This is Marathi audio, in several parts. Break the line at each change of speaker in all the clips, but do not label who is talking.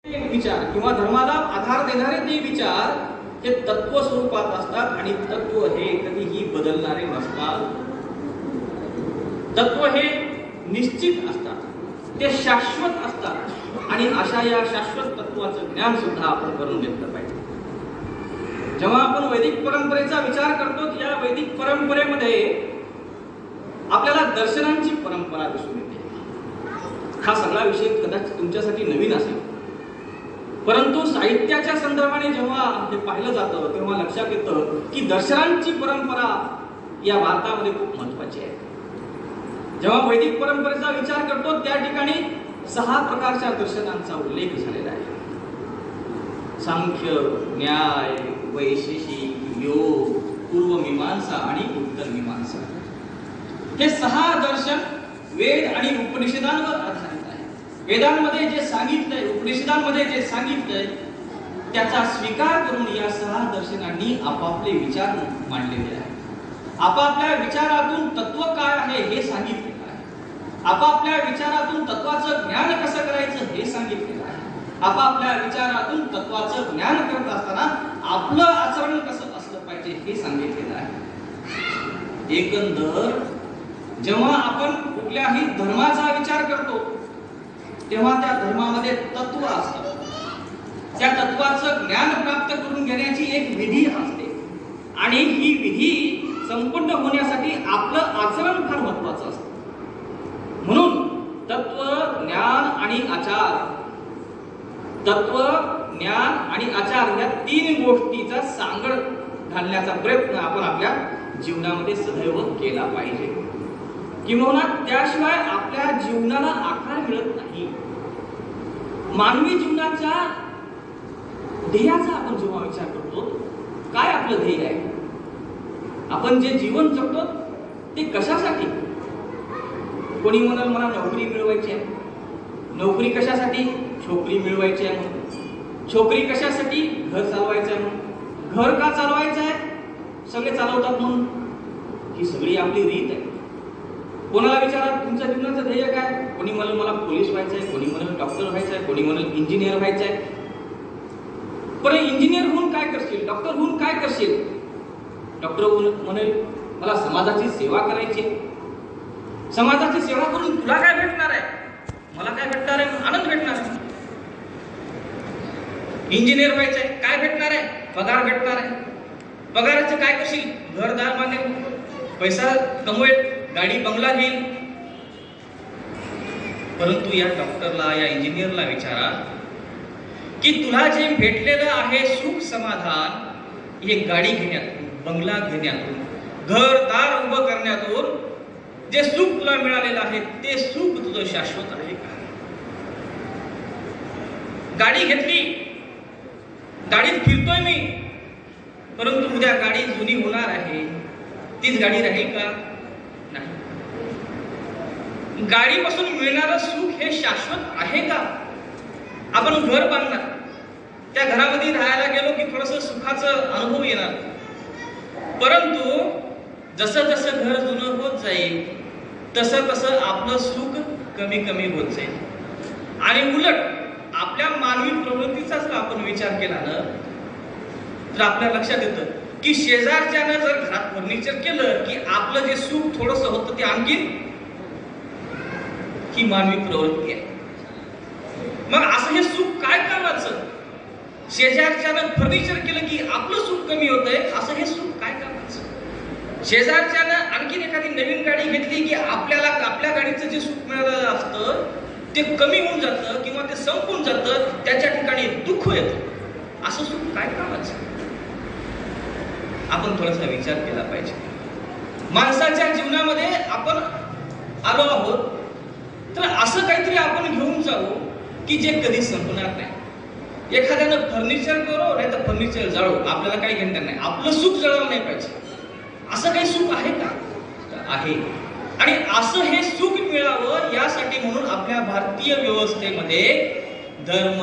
विचार किंवा धर्माला आधार देणारे ते विचार हे तत्व स्वरूपात असतात आणि तत्व हे कधीही बदलणारे नसतात. तत्व हे निश्चित असतात, ते शाश्वत असतात आणि अशा या शाश्वत तत्वाचं ज्ञान सुद्धा आपण करून घेतलं पाहिजे. जेव्हा आपण वैदिक परंपरेचा विचार करतो, या वैदिक परंपरेमध्ये आपल्याला दर्शनांची परंपरा दिसून येते. हा सगळा विषय कदाचित तुमच्यासाठी नवीन असेल, परंतु साहित्याच्या संदर्भाने जेव्हा हे पाहिलं जातं तेव्हा लक्षात येतं की दर्शनांची परंपरा या भारतामध्ये खूप महत्वाची आहे. जेव्हा वैदिक परंपरेचा विचार करतो त्या ठिकाणी 6 प्रकारच्या दर्शनांचा उल्लेख झालेला आहे. सांख्य, न्याय, वैशेषिक, योग, पूर्वमीमांसा आणि उत्तरमीमांसा. हे 6 दर्शन वेद आणि उपनिषदांवर आधारित आहे. वेदांमध्ये जे सांगितलंय, उपनिषदांमध्ये जे सांगितलंय त्याचा स्वीकार करून या 6 दर्शनांनी आपापले विचार मांडलेले आहेत. आपापल्या विचारातून तत्व काय आहे हे सांगितलेलं आहे. आपापल्या विचारातून तत्वाचं ज्ञान कसं करायचं हे सांगितलेलं आहे. आपापल्या विचारातून तत्वाचं ज्ञान करत असताना आपलं आचरण कसं असलं पाहिजे हे सांगितलेलं आहे. एकंदर जेव्हा आपण कुठल्याही धर्माचा विचार करतो तेव्हा त्या धर्मामध्ये तत्व असतं. त्या तत्वाचं ज्ञान प्राप्त करून घेण्याची एक विधी असते आणि ही विधी संपूर्ण होण्यासाठी आपलं आचरण फार महत्वाचं असतं. म्हणून तत्व, ज्ञान आणि आचार, तत्व, ज्ञान आणि आचार या 3 गोष्टीचा सांगड घालण्याचा प्रयत्न आपण आपल्या जीवनामध्ये सदैव केला पाहिजे. किंवा त्याशिवाय आपल्या जीवनाला आकार मिळत नाही. मानवी जीवनाच्या ध्येयाचा आपण जेव्हा विचार करतो, काय आपलं ध्येय आहे, आपण जे जीवन जगतो ते कशासाठी? कोणी म्हणाल मला नोकरी मिळवायची आहे. नोकरी कशासाठी? छोकरी मिळवायची आहे म्हणून. छोकरी कशासाठी? घर चालवायचं आहे म्हणून. घर का चालवायचं आहे? सगळे चालवतात म्हणून. ही सगळी आपली रीत आहे. कोणाला विचारा तुमच्या जीवनाचं ध्येय काय? कोणी म्हणेल मला पोलीस व्हायचं आहे, कोणी म्हणेल डॉक्टर व्हायचं आहे, कोणी म्हणेल इंजिनियर व्हायचं आहे. पण इंजिनियर होऊन काय करशील? डॉक्टर होऊन काय करशील? डॉक्टर म्हणेल मला समाजाची सेवा करायची. समाजाची सेवा करून तुला काय भेटणार आहे? मला काय भेटणार आहे? आनंद भेटणार आहे. इंजिनियर व्हायचं आहे, काय भेटणार आहे? पगार भेटणार आहे. पगाराचं काय करशील? घरदार बांधेल, पैसा कमवेल, गाडी बंगला घेईल. परंतु या डॉक्टरला, या इंजिनियरला विचारा की तुला जे भेटलेलं आहे सुख समाधान, हे गाडी घेण्यातून, बंगला घेण्यातून, घरदार उभं करण्यातून जे सुख तुला मिळालेलं आहे ते सुख तुझं शाश्वत आहे का? गाडी घेतली, गाडीत फिरतोय मी, परंतु उद्या गाडी जुनी होणार आहे, तीच गाडी राहील का? नाही. गाडीपासून मिळणारं सुख हे शाश्वत आहे का? आपण घर बांधणार, त्या घरामध्ये राहायला गेलो की थोडंसं सुखाचं अनुभव येणार, परंतु जसं जसं घर जुनं होत जाईल तसं तसं आपलं सुख कमी कमी होत जाईल. आणि उलट आपल्या मानवी प्रवृत्तीचा जर आपण विचार केला ना तर आपल्या लक्षात येतं की शेजारच्यानं जर घरात फर्निचर केलं की आपलं जे सुख थोडंसं होतं ते आणखीन, ही मानवी प्रवृत्ती आहे. मग असं हे सुख काय कामाचं? शेजारच्यानं फर्निचर केलं की आपलं सुख कमी होतंय, असं हे सुख काय कामाचं? शेजारच्यानं आणखीन एखादी नवीन गाडी घेतली की आपल्याला आपल्या गाडीचं जे सुख मिळालेलं असतं ते कमी होऊन जातं किंवा ते संपून जातं, त्याच्या ठिकाणी दुःख येतं. असं सुख काय कामाचं? आपण थोडासा विचार केला पाहिजे. माणसाच्या जीवनामध्ये आपण आलो आहोत तर असं काहीतरी आपण घेऊन जाऊ की जे कधी संपणार नाही. एखाद्यानं फर्निचर करो नाही तर फर्निचर जाळो, आपल्याला काही घेणं नाही. आपलं सुख जळवलं नाही पाहिजे. असं काही सुख आहे का? आहे. आणि असं हे सुख मिळावं यासाठी म्हणून आपल्या भारतीय व्यवस्थेमध्ये धर्म,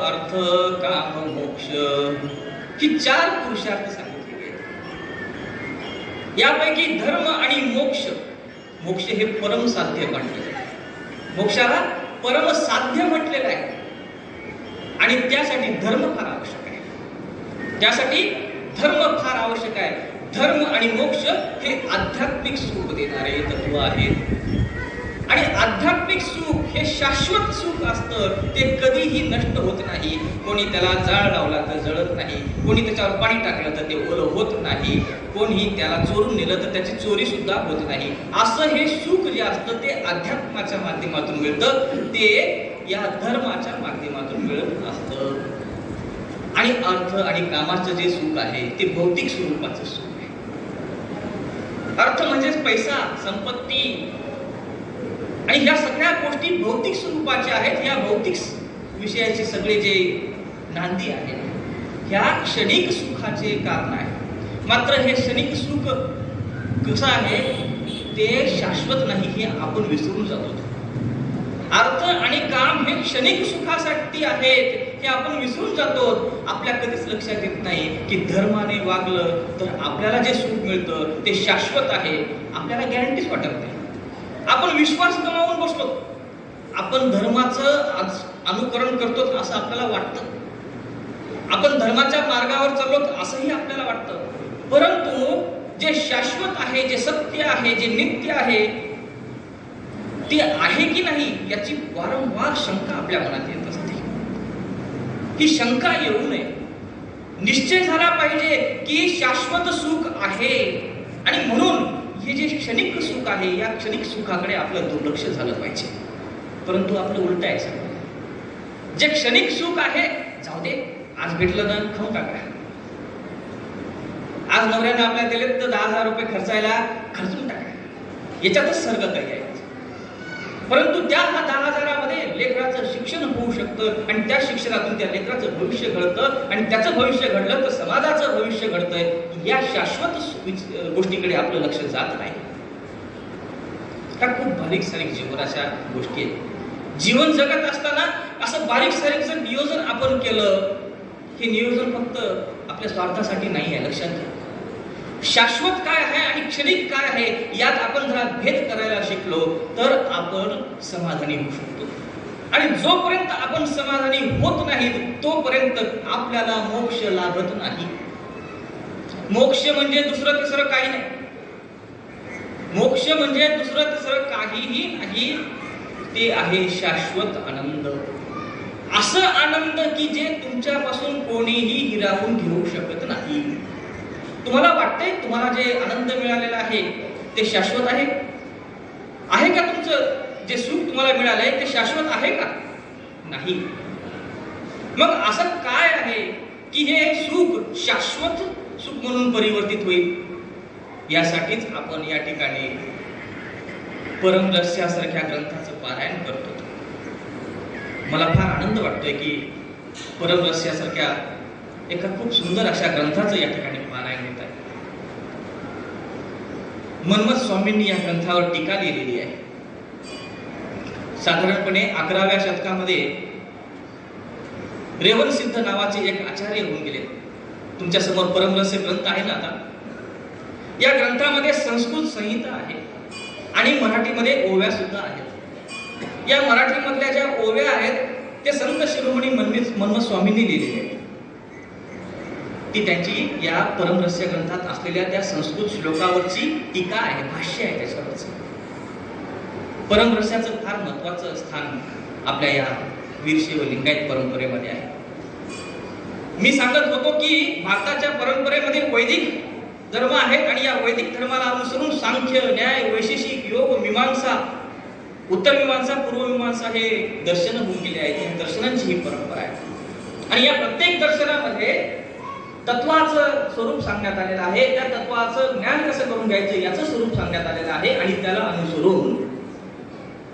अर्थ, काम, मोक्ष ही 4 पुरुषार्थ सांगितले गेले. यापैकी धर्म आणि मोक्ष, मोक्ष हे परमसाध्य म्हटलेलं आहे. मोक्षाला परमसाध्य म्हटलेलं आहे. आणि त्यासाठी धर्म फार आवश्यक आहे. त्यासाठी धर्म फार आवश्यक आहे. धर्म आणि मोक्ष हे आध्यात्मिक सुख देणारे तत्व आहेत. आणि आध्यात्मिक सुख हे शाश्वत सुख असतं. ते कधीही नष्ट होत नाही. कोणी त्याला जाळ लावला तर जळत नाही, कोणी त्याच्यावर पाणी टाकलं तर ते ओलं होत नाही, कोणी त्याला चोरून नेलं तर त्याची चोरी सुद्धा होत नाही. असं हे सुख जे असतं ते अध्यात्माच्या माध्यमातून मिळतं, ते या धर्माच्या माध्यमातून मिळत असतं. आणि अर्थ आणि कामाचं जे सुख आहे ते भौतिक स्वरूपाचं सुख आहे. अर्थ म्हणजेच पैसा, संपत्ती आणि ह्या सगळ्या गोष्टी भौतिक स्वरूपाच्या आहेत. ह्या भौतिक विषयाचे सगळे जे नांदी आहेत ह्या क्षणिक सुखाचे कारण आहे. मात्र हे क्षणिक सुख कसं आहे ते शाश्वत नाही हे आपण विसरून जातो. अर्थ आणि काम हे क्षणिक सुखासाठी आहेत हे आपण विसरून जातो. आपल्या कधीच लक्षात येत नाही की धर्माने वागलं तर आपल्याला जे सुख मिळतं ते शाश्वत आहे. आपल्याला गॅरंटीच वाटत नाही. आपण विश्वास गमावून बसलो. आपण धर्माचं अनुकरण करतो असं आपल्याला वाटतं. आपण धर्माच्या मार्गावर चाललो असंही आपल्याला वाटतं. परंतु जे शाश्वत आहे, जे सत्य आहे, जे नित्य आहे ते आहे की नाही याची वारंवार शंका आपल्या मनात येत असते. ही शंका येऊ नये. निश्चय झाला पाहिजे की शाश्वत सुख आहे आणि म्हणून हे जे क्षणिक सुख आहे या क्षणिक सुखाकडे आपलं दुर्लक्ष झालं पाहिजे. परंतु आपलं उलट आहे सगळं. जे क्षणिक सुख आहे जाऊ दे, आज भेटलं ना खाऊन टाका. आज नवऱ्यानं आपल्याला दिले तर 10,000 रुपये खर्चायला खर्चून टाका. याच्यातच सर्ग काही आहे. परंतु त्या 10,000मध्ये लेकराचं शिक्षण होऊ शकतं आणि त्या शिक्षणातून त्या लेकराचं भविष्य घडतं आणि त्याचं भविष्य घडलं तर समाजाचं भविष्य घडतंय. या शाश्वत गोष्टीकडे आपलं लक्ष जात नाही. त्या खूप बारीक सारीक जीवनाच्या गोष्टी आहेत. जीवन जगत असताना असं बारीक सारीक जर नियोजन आपण केलं, हे नियोजन फक्त आपल्या स्वार्थासाठी नाही आहे. लक्षात घ्या. शाश्वत काय आहे आणि क्षणिक काय आहे यात आपण जरा भेद करायला शिकलो तर आपण समाधानी होऊ शकतो. आणि जोपर्यंत आपण समाधानी होत नाही तोपर्यंत आपल्याला मोक्ष लाभत नाही. मोक्ष म्हणजे दुसरं तिसरं काही नाही. मोक्ष म्हणजे दुसरं तिसरं काहीही नाही. ते आहे शाश्वत आनंद. असं आनंद की जे तुमच्यापासून कोणीही हिरावून घेऊ शकत नाही. तुम्हाला वाटतंय तुम्हाला जे आनंद मिळालेला आहे ते शाश्वत आहे? आहे का तुमचं जे सुख तुम्हाला मिळालंय ते शाश्वत आहे का? नाही. मग असं काय आहे की हे सुख शाश्वत सुख म्हणून परिवर्तित होईल? यासाठीच आपण या ठिकाणी परमरहस्यासारख्या ग्रंथाचं पारायण करतो. मला फार आनंद वाटतोय की परमरहस्यासारख्या एका खूप सुंदर अशा ग्रंथाचं या ठिकाणी पारायण होत आहे. मनमथ स्वामींनी या ग्रंथावर टीका लिहिलेली आहे. साधारणपणे 11व्या शतकामध्ये रेवणसिद्ध नावाचे एक आचार्य होऊन गेले. तुमच्या समोर परमरहस्य ग्रंथ आहे ना आता. या ग्रंथामध्ये संस्कृत संहिता आहे आणि मराठीमध्ये ओव्या सुद्धा आहेत. या मराठीमधल्या ज्या ओव्या आहेत ते संत शिरोमणी मनमथ स्वामींनी लिहिलेले आहेत. ती त्यांची या परमरहस्य ग्रंथात असलेल्या त्या संस्कृत श्लोकावरची टीका आहे, भाष्य आहे त्याच्यावरचं. परमरहस्याचं फार महत्वाचं स्थान आपल्या या वीरशैव लिंगायत परंपरेमध्ये आहे. मी सांगत होतो की भारताच्या परंपरेमध्ये वैदिक धर्म आहेत आणि या वैदिक धर्माला अनुसरून सांख्य, न्याय, वैशेषिक, योग, मीमांसा, उत्तर मीमांसा, पूर्व मीमांसा हे दर्शन होऊन गेले आहेत. या दर्शनांची ही परंपरा आहे आणि या प्रत्येक दर्शनामध्ये तत्वाचं स्वरूप सांगण्यात आलेलं आहे. त्या तत्वाचं ज्ञान कसं करून घ्यायचं याचं स्वरूप सांगण्यात आलेलं आहे आणि त्याला अनुसरून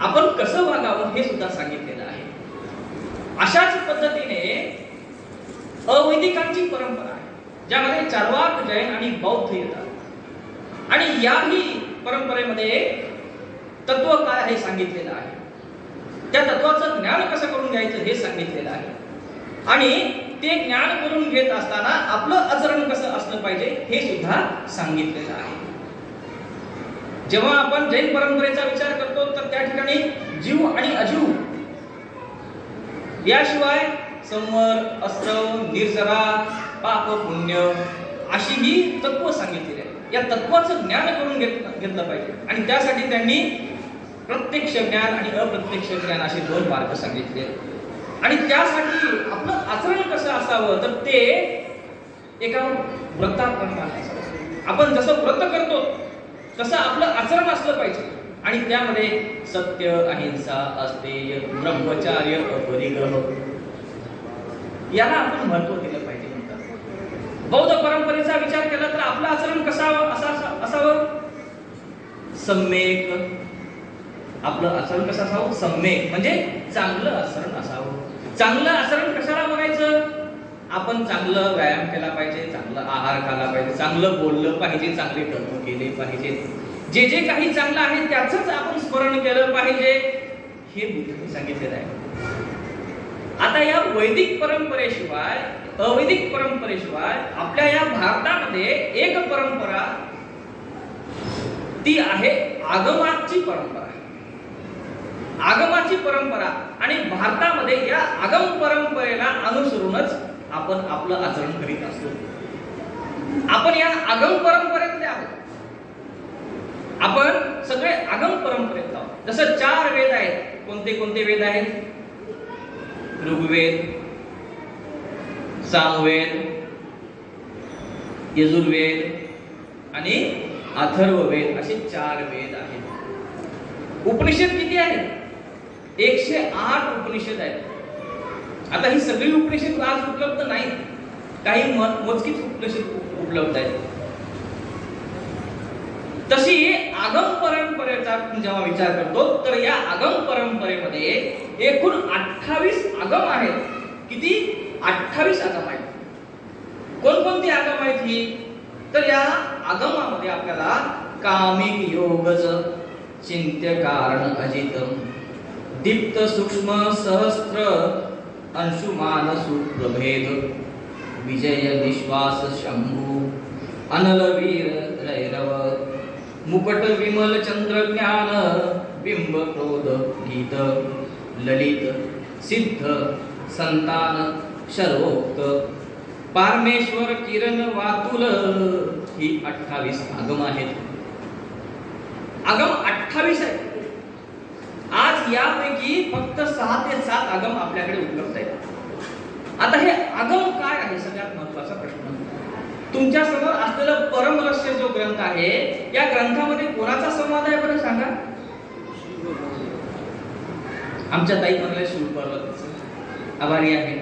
आपण कसं वागावं हे सुद्धा सांगितलेलं आहे. अशाच पद्धतीने अवैदिकांची परंपरा आहे ज्यामध्ये चार्वाक, जैन आणि बौद्ध येतात आणि याही परंपरेमध्ये तत्व काय हे सांगितलेलं आहे. त्या तत्वाचं ज्ञान कसं करून घ्यायचं हे सांगितलेलं आहे आणि ते ज्ञान करून घेत असताना आपलं आचरण कसं असलं पाहिजे हे सुद्धा सांगितलेलं आहे. जेव्हा आपण जैन परंपरेचा विचार करतो तर त्या ठिकाणी जीव आणि अजीव याशिवाय संवर, अस्त्रव, निर्जरा, पाप, पुण्य अशी ही तत्व सांगितलेली आहे. या तत्वाचं ज्ञान करून घेतलं पाहिजे आणि त्यासाठी त्यांनी प्रत्यक्ष ज्ञान आणि अप्रत्यक्ष ज्ञान असे दोन मार्ग सांगितले. आणि त्यासाठी आपलं आचरण कसं असावं तर ते एका व्रताप्रमाणे असावं. आपण जसं व्रत करतो तसं आपलं आचरण असलं पाहिजे आणि त्यामध्ये सत्य, अहिंसा, अस्तेय, ब्रह्मचार्य, अपरिग्रह याला आपण महत्व दिलं पाहिजे. बौद्ध परंपरेचा विचार केला तर आपलं आचरण कसं असावं? सम्यक. आपलं आचरण कसं असावं? सम्यक म्हणजे चांगलं आचरण असावं. चांगलं आचरण कशाला म्हणायचं? आपण चांगलं व्यायाम केला पाहिजे, चांगला आहार खाल्ला पाहिजे, चांगलं बोललं पाहिजे, चांगले कर्म केले पाहिजे, जे जे काही चांगलं आहे त्याचंच आपण स्मरण केलं पाहिजे, हे बुद्धांनी सांगितलेलं आहे. आता या वैदिक परंपरेशिवाय, अवैदिक परंपरेशिवाय आपल्या या भारतामध्ये एक परंपरा ती आहे आगमाची परंपरा. आगमाची परंपरा आणि भारतामध्ये या आगम परंपरेला अनुसरूनच आपण आपलं आचरण करीत असतो. आपण या आगम परंपरेतले आहोत. आपण सगळे आगम परंपरेत आहोत. जसं 4 वेद आहेत. कोणते कोणते वेद आहेत? ऋग्वेद, सामवेद, यजुर्वेद आणि अथर्ववेद असे 4 वेद आहेत. उपनिषद किती आहेत? 108 उपनिषद आहेत. आता ही सगळी उपनिषद आज उपलब्ध नाहीत. काही मोजकीच उपनिषद उपलब्ध आहेत. तशी आगम परंपरेचा जेव्हा विचार करतो तर या आगम परंपरेमध्ये एकूण 28 आगम आहेत. किती? 28 आगम आहेत. कोणकोणती आगम आहेत ही? तर या आगमामध्ये आपल्याला कामिक योगज, चिंत्य कारण अजितम, दीप्त सूक्ष्म सहस्त्र, अंशुमान सुप्रभेद, विजय विश्वास शंभू, अनलवीर रैरव, मुकट विमल चंद्र ज्ञान, बिंब क्रोध गीत, ललित सिद्ध संतान शरोक्त, पारमेश्वर किरण वातुल ही 28 आगम आहेत. आगम 28 आहेत. आज यापैकी फक्त 6 ते 7 आगम आपल्याकडे उपलब्ध आहेत. आता हे आगम काय आहे? सगळ्यात महत्त्वाचा प्रश्न. तुमच्या समोर असलेला परमरहस्य जो ग्रंथ आहे या ग्रंथामध्ये कोणाचा संवाद आहे बरं सांगा? आमच्या ताई म्हणले शिवपार्वतीचा. आभारी आहे.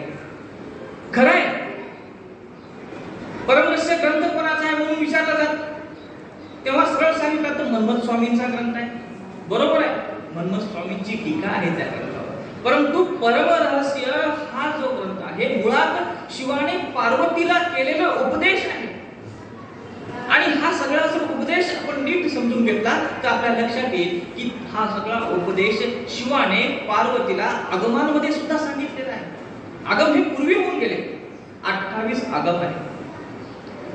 खरं आहे. परमरहस्य ग्रंथ कोणाचा आहे म्हणून विचारलं जात तेव्हा सरळ सांगितलं तर मन्मथ स्वामींचा ग्रंथ आहे. बरोबर आहे. मन्मथ स्वामींची टीका आहे त्या ग्रंथावर. परंतु परमरहस्य हा जो ग्रंथ आहे मुळात शिवाने पार्वतीला केलेला उपदेश आहे. आणि हा सगळा जर उपदेश आपण नीट समजून घेतला तर आपल्या लक्षात येईल की हा सगळा उपदेश शिवाने पार्वतीला आगमांमध्ये सुद्धा सांगितलेला आहे. आगम हे पूर्वी होऊन गेले. 28 आगम आहेत.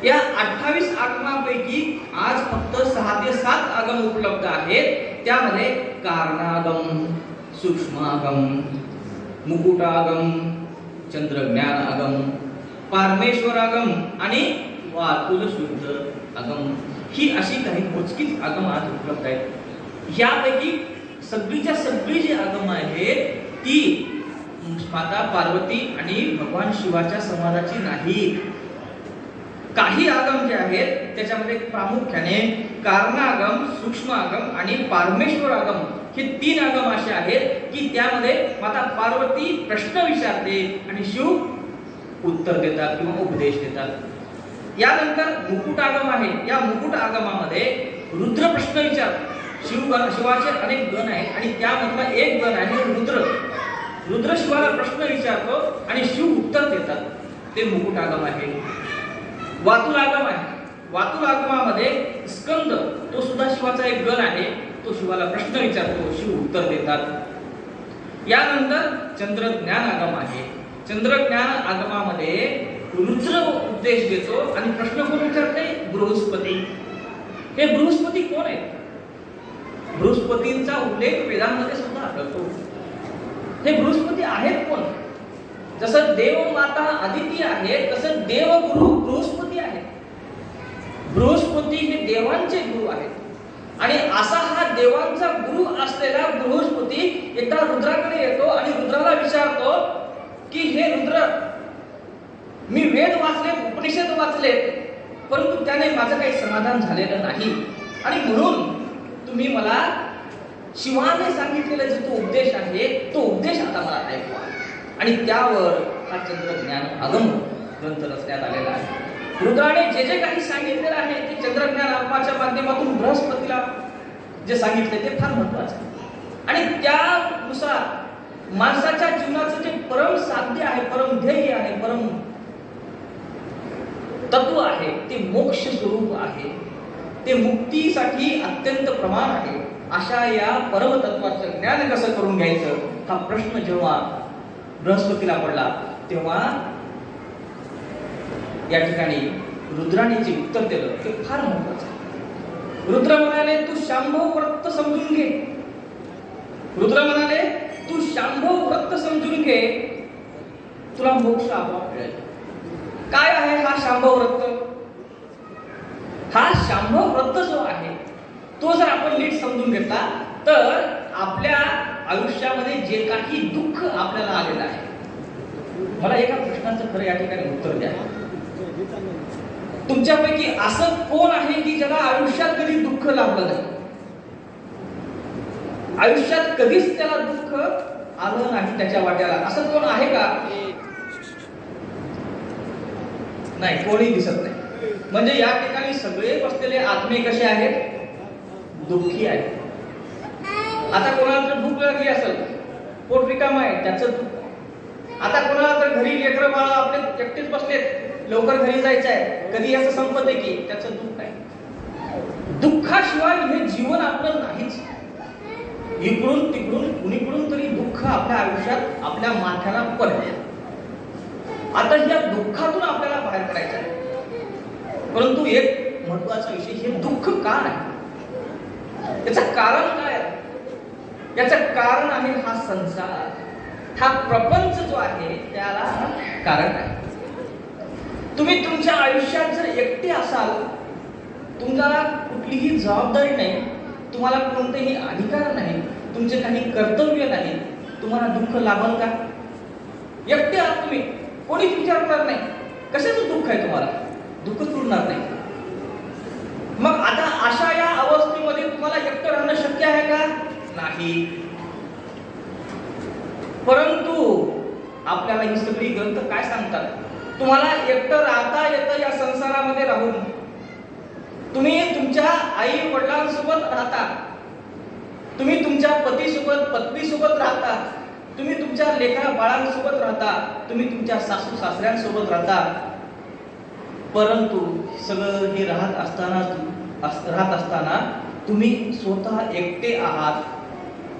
या 28 आगमांपैकी आज फक्त 6 ते 7 आगम उपलब्ध आहेत. त्यामध्ये कारणागम, सूक्ष्मागम, मुकुटागम, चंद्रज्ञान आगम, पारमेश्वर आगम आणि वातुल शुद्ध आगम ही अशी काही मोजकीच आगम आज उपलब्ध आहेत. यापैकी सगळीच्या सगळी जी आगम आहेत ती माता पार्वती आणि भगवान शिवाच्या संवादाची नाही. काही आगम जे आहेत त्याच्यामध्ये प्रामुख्याने कारणागम, सूक्ष्म आगम आणि पारमेश्वर आगम हे 3 आगम असे आहेत की त्यामध्ये माता पार्वती प्रश्न विचारते आणि शिव उत्तर देतात किंवा उपदेश देतात. यानंतर मुकुट आगम आहे. या मुकुट आगमामध्ये रुद्र प्रश्न विचारतो. शिवाचे अनेक गण आहेत आणि त्यामधला एक गण आहे रुद्र. रुद्र शिवाला प्रश्न विचारतो आणि शिव उत्तर देतात. ते मुकुट आगम आहे. वातुल आगम आहे. वातुल आगमामध्ये स्कंद तो सुद्धा शिवाचा एक गण आहे. तो शिवाला प्रश्न विचारतो, शिव उत्तर देतात. यानंतर चंद्रज्ञान आगम आहे. चंद्रज्ञान आगमामध्ये रुद्र उपदेश देतो आणि प्रश्न कोण विचारते? बृहस्पती. हे बृहस्पती कोण आहेत? बृहस्पतींचा उल्लेख वेदांमध्ये सुद्धा आढळतो. हे बृहस्पती आहेत कोण? जसं देव माता अदिती आहे तसं देवगुरु बृहस्पती आहे. बृहस्पती हे देवांचे गुरु आहेत आणि असा हा देवांचा गुरु असलेला बृहस्पती एकदा रुद्राकडे येतो आणि रुद्राला विचारतो की हे रुद्र, मी वेद वाचले, उपनिषद वाचले, परंतु त्याने माझं काही समाधान झालेलं नाही आणि म्हणून तुम्ही मला शिवाने सांगितलेला जो तो उपदेश आहे तो उपदेश आता मला ऐकवा. आणि त्यावर हा चंद्रज्ञान आगम ग्रंथ रचण्यात आलेला आहे. रुद्राने जे जे काही सांगितलेलं आहे ते चंद्रज्ञान आगमाच्या माध्यमातून बृहस्पतीला जे सांगितले ते फार महत्वाचं आहे. आणि त्यानुसार माणसाच्या जीवनाचं जे परम साध्य आहे, परम ध्येय आहे, परम तत्व आहे ते मोक्ष स्वरूप आहे, ते मुक्तीसाठी अत्यंत प्रमाण आहे. अशा या परमतत्वाचं ज्ञान कसं करून घ्यायचं हा प्रश्न जेव्हा बृहस्पतीला पडला तेव्हा या ठिकाणी रुद्राने जे उत्तर दिलं ते फार महत्वाचं आहे. रुद्र म्हणाले, तू शांभव व्रत समजून घे. रुद्र म्हणाले, तू शांभव व्रत समजून घे, तुला मोक्ष आपोआप मिळेल. काय आहे हा शांभव व्रत? हा शांभव व्रत जो आहे तो जर आपण नीट समजून घेतला तर आपल्या आयुष्यामध्ये जे काही दुःख आपल्याला आलेलं आहे, मला एका प्रश्नाचं खरं या ठिकाणी उत्तर द्या. तुमच्यापैकी असं कोण आहे की ज्याला आयुष्यात कधी दुःख लाभलं नाही? आयुष्यात कधीच त्याला दुःख आलं नाही त्याच्या वाट्याला, असं कोण आहे का? नाही, कोणी दिसत नाही. म्हणजे या ठिकाणी सगळे बसलेले आत्मे कसे आहेत? दुःखी आहेत. आता कोणाला तर भूक लागली असेल, पोट रिकाम आहे, त्याचं दुःख. आता कोणाला तर घरी लेकरं बाळ आपले एकटेच बसलेत, लवकर घरी जायचं आहे, कधी असं संपत आहे की त्याचं दुःख आहे. दुःखाशिवाय हे जीवन आपलं नाहीच. इकडून तिकडून कुणीकडून तरी दुःख आपल्या आयुष्यात आपल्या माथ्याला पडते. आता या दुःखातून आपल्याला बाहेर पडायचं आहे. परंतु एक महत्वाचा विषय, हे दुःख का आहे? याचं कारण काय आहे? याचं कारण आहे हा संसार, हा प्रपंच जो आहे त्याला कारण आहे. तुम्ही तुमच्या आयुष्यात जर एकटे असाल, तुम्हाला कुठलीही जबाबदारी नाही, तुम्हाला कोणतेही अधिकार नाही, तुमचे काही कर्तव्य नाही, तुम्हाला दुःख लाभल का? एकटे आहात तुम्ही, कोणी विचारणार नाही, कशाचं दुःख आहे तुम्हाला? दुःखच उरणार नाही. मग आता अशा या अवस्थेमध्ये तुम्हाला एकटं राहणं शक्य आहे का? नाही. परंतु आपल्याला ही सगळी ग्रंथ काय सांगतात? तुम्हाला एकटं राहता येतं या संसारामध्ये राहून. तुम्ही तुमच्या आई वडिलांसोबत राहता, तुम्ही तुमच्या पतीसोबत पत्नीसोबत राहता, तुम्ही तुमच्या लेकरा बाळांसोबत राहता, तुम्ही तुमच्या सासू सासऱ्यांसोबत राहता. परंतु सगळं हे राहत असताना तुम्ही स्वतः एकटे आहात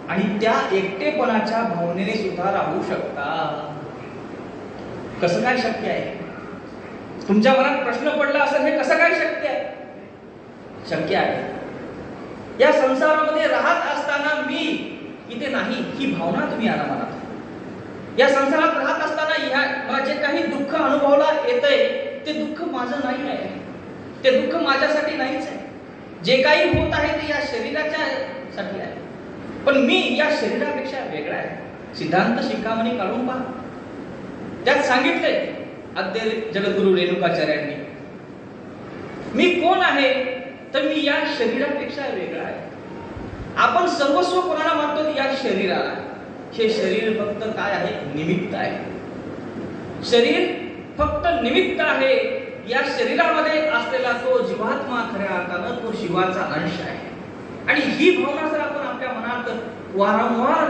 आणि त्या एकटेपणाच्या भावनेने सुद्धा राहू शकता. कसं काय शक्य आहे? तुमच्या मनात प्रश्न पडला असेल, हे कसं काय शक्य आहे? शक्य आहे. या संसारामध्ये राहत असताना मी इथे नाही ही भावना तुम्ही आणा मनात. या संसारात राहत असताना मला जे काही दुःख अनुभवला येतंय ते दुःख माझं नाही आहे, ते दुःख माझ्यासाठी नाहीच आहे. जे काही होत आहे ते या शरीराच्या साठी आहे, पण मी या शरीरापेक्षा वेगळा आहे. सिद्धांत शिखामणी काढून पहा, त्यात सांगितलंय आद्य जगद्गुरु रेणुकाचार्यांनी, मी कोण आहे तर मी या शरीरापेक्षा वेगळा आहे. आपण सर्वस्व कोणाला मानतो? या शरीराला. हे शरीर फक्त काय आहे? निमित्त आहे. शरीर फक्त निमित्त आहे. या शरीरामध्ये असलेला तो जीवात्मा खऱ्या अर्थानं तो शिवाचा अंश आहे. आणि ही भावना जर आपण आपल्या मनात वारंवार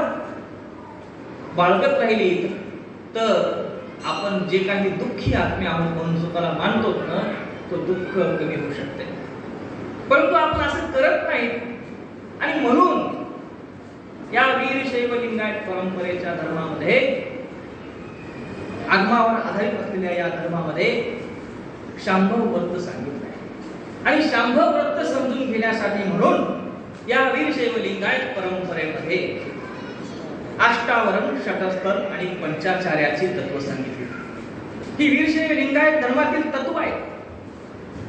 बाळगत राहिली तर आपण जे काही दुःखी आत्मे आहोत म्हणून स्वतःला मानतो ना, तो दुःख कमी होऊ शकते. परंतु आपण असं करत नाही आणि म्हणून या वीरशैव लिंगायत परंपरेच्या धर्मामध्ये, आगमावर आधारित असलेल्या या धर्मामध्ये शांभव व्रत सांगितलं आहे. आणि शांभव व्रत समजून घेण्यासाठी म्हणून या वीरशैव लिंगायत परंपरेमध्ये अष्टावरण, षटस्थल आणि पंचाचार्याची तत्व सांगितली. ही वीरशैव लिंगायत धर्मातील तत्व आहे.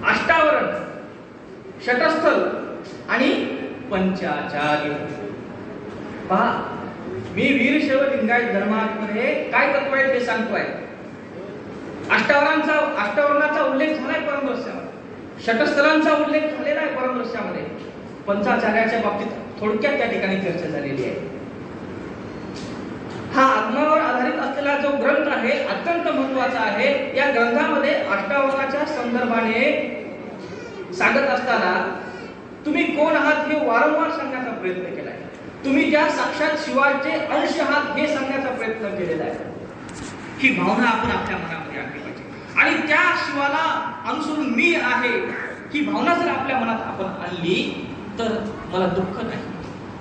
अष्टावरण, षटस्थल आणि पंचाचार्य. पहा, मी वीरशैव लिंगायत धर्मामध्ये काय तत्व आहे ते सांगतोय. अष्टावरणाचा उल्लेख झालाय परमरहस्यामध्ये, षटस्थलांचा उल्लेख झालेला आहे परमरहस्यामध्ये, पंचाचार्याच्या बाबतीत थोडक्यात त्या ठिकाणी चर्चा झालेली आहे. हा आत्मावर आधारित असलेला जो ग्रंथ आहे अत्यंत महत्वाचा आहे. या ग्रंथामध्ये अष्टावरणाच्या संदर्भाने सांगत असताना तुम्ही कोण आहात हे वारंवार सांगण्याचा प्रयत्न केलाय. तुम्ही ज्या साक्षात शिवाचे अंश आहात हे सांगण्याचा प्रयत्न केलेला आहे. ही भावना आपण आपल्या मनामध्ये आणली पाहिजे आणि त्या शिवाला अनुसरून मी आहे ही भावना जर आपल्या मनात आपण आणली तर मला दुःख नाही,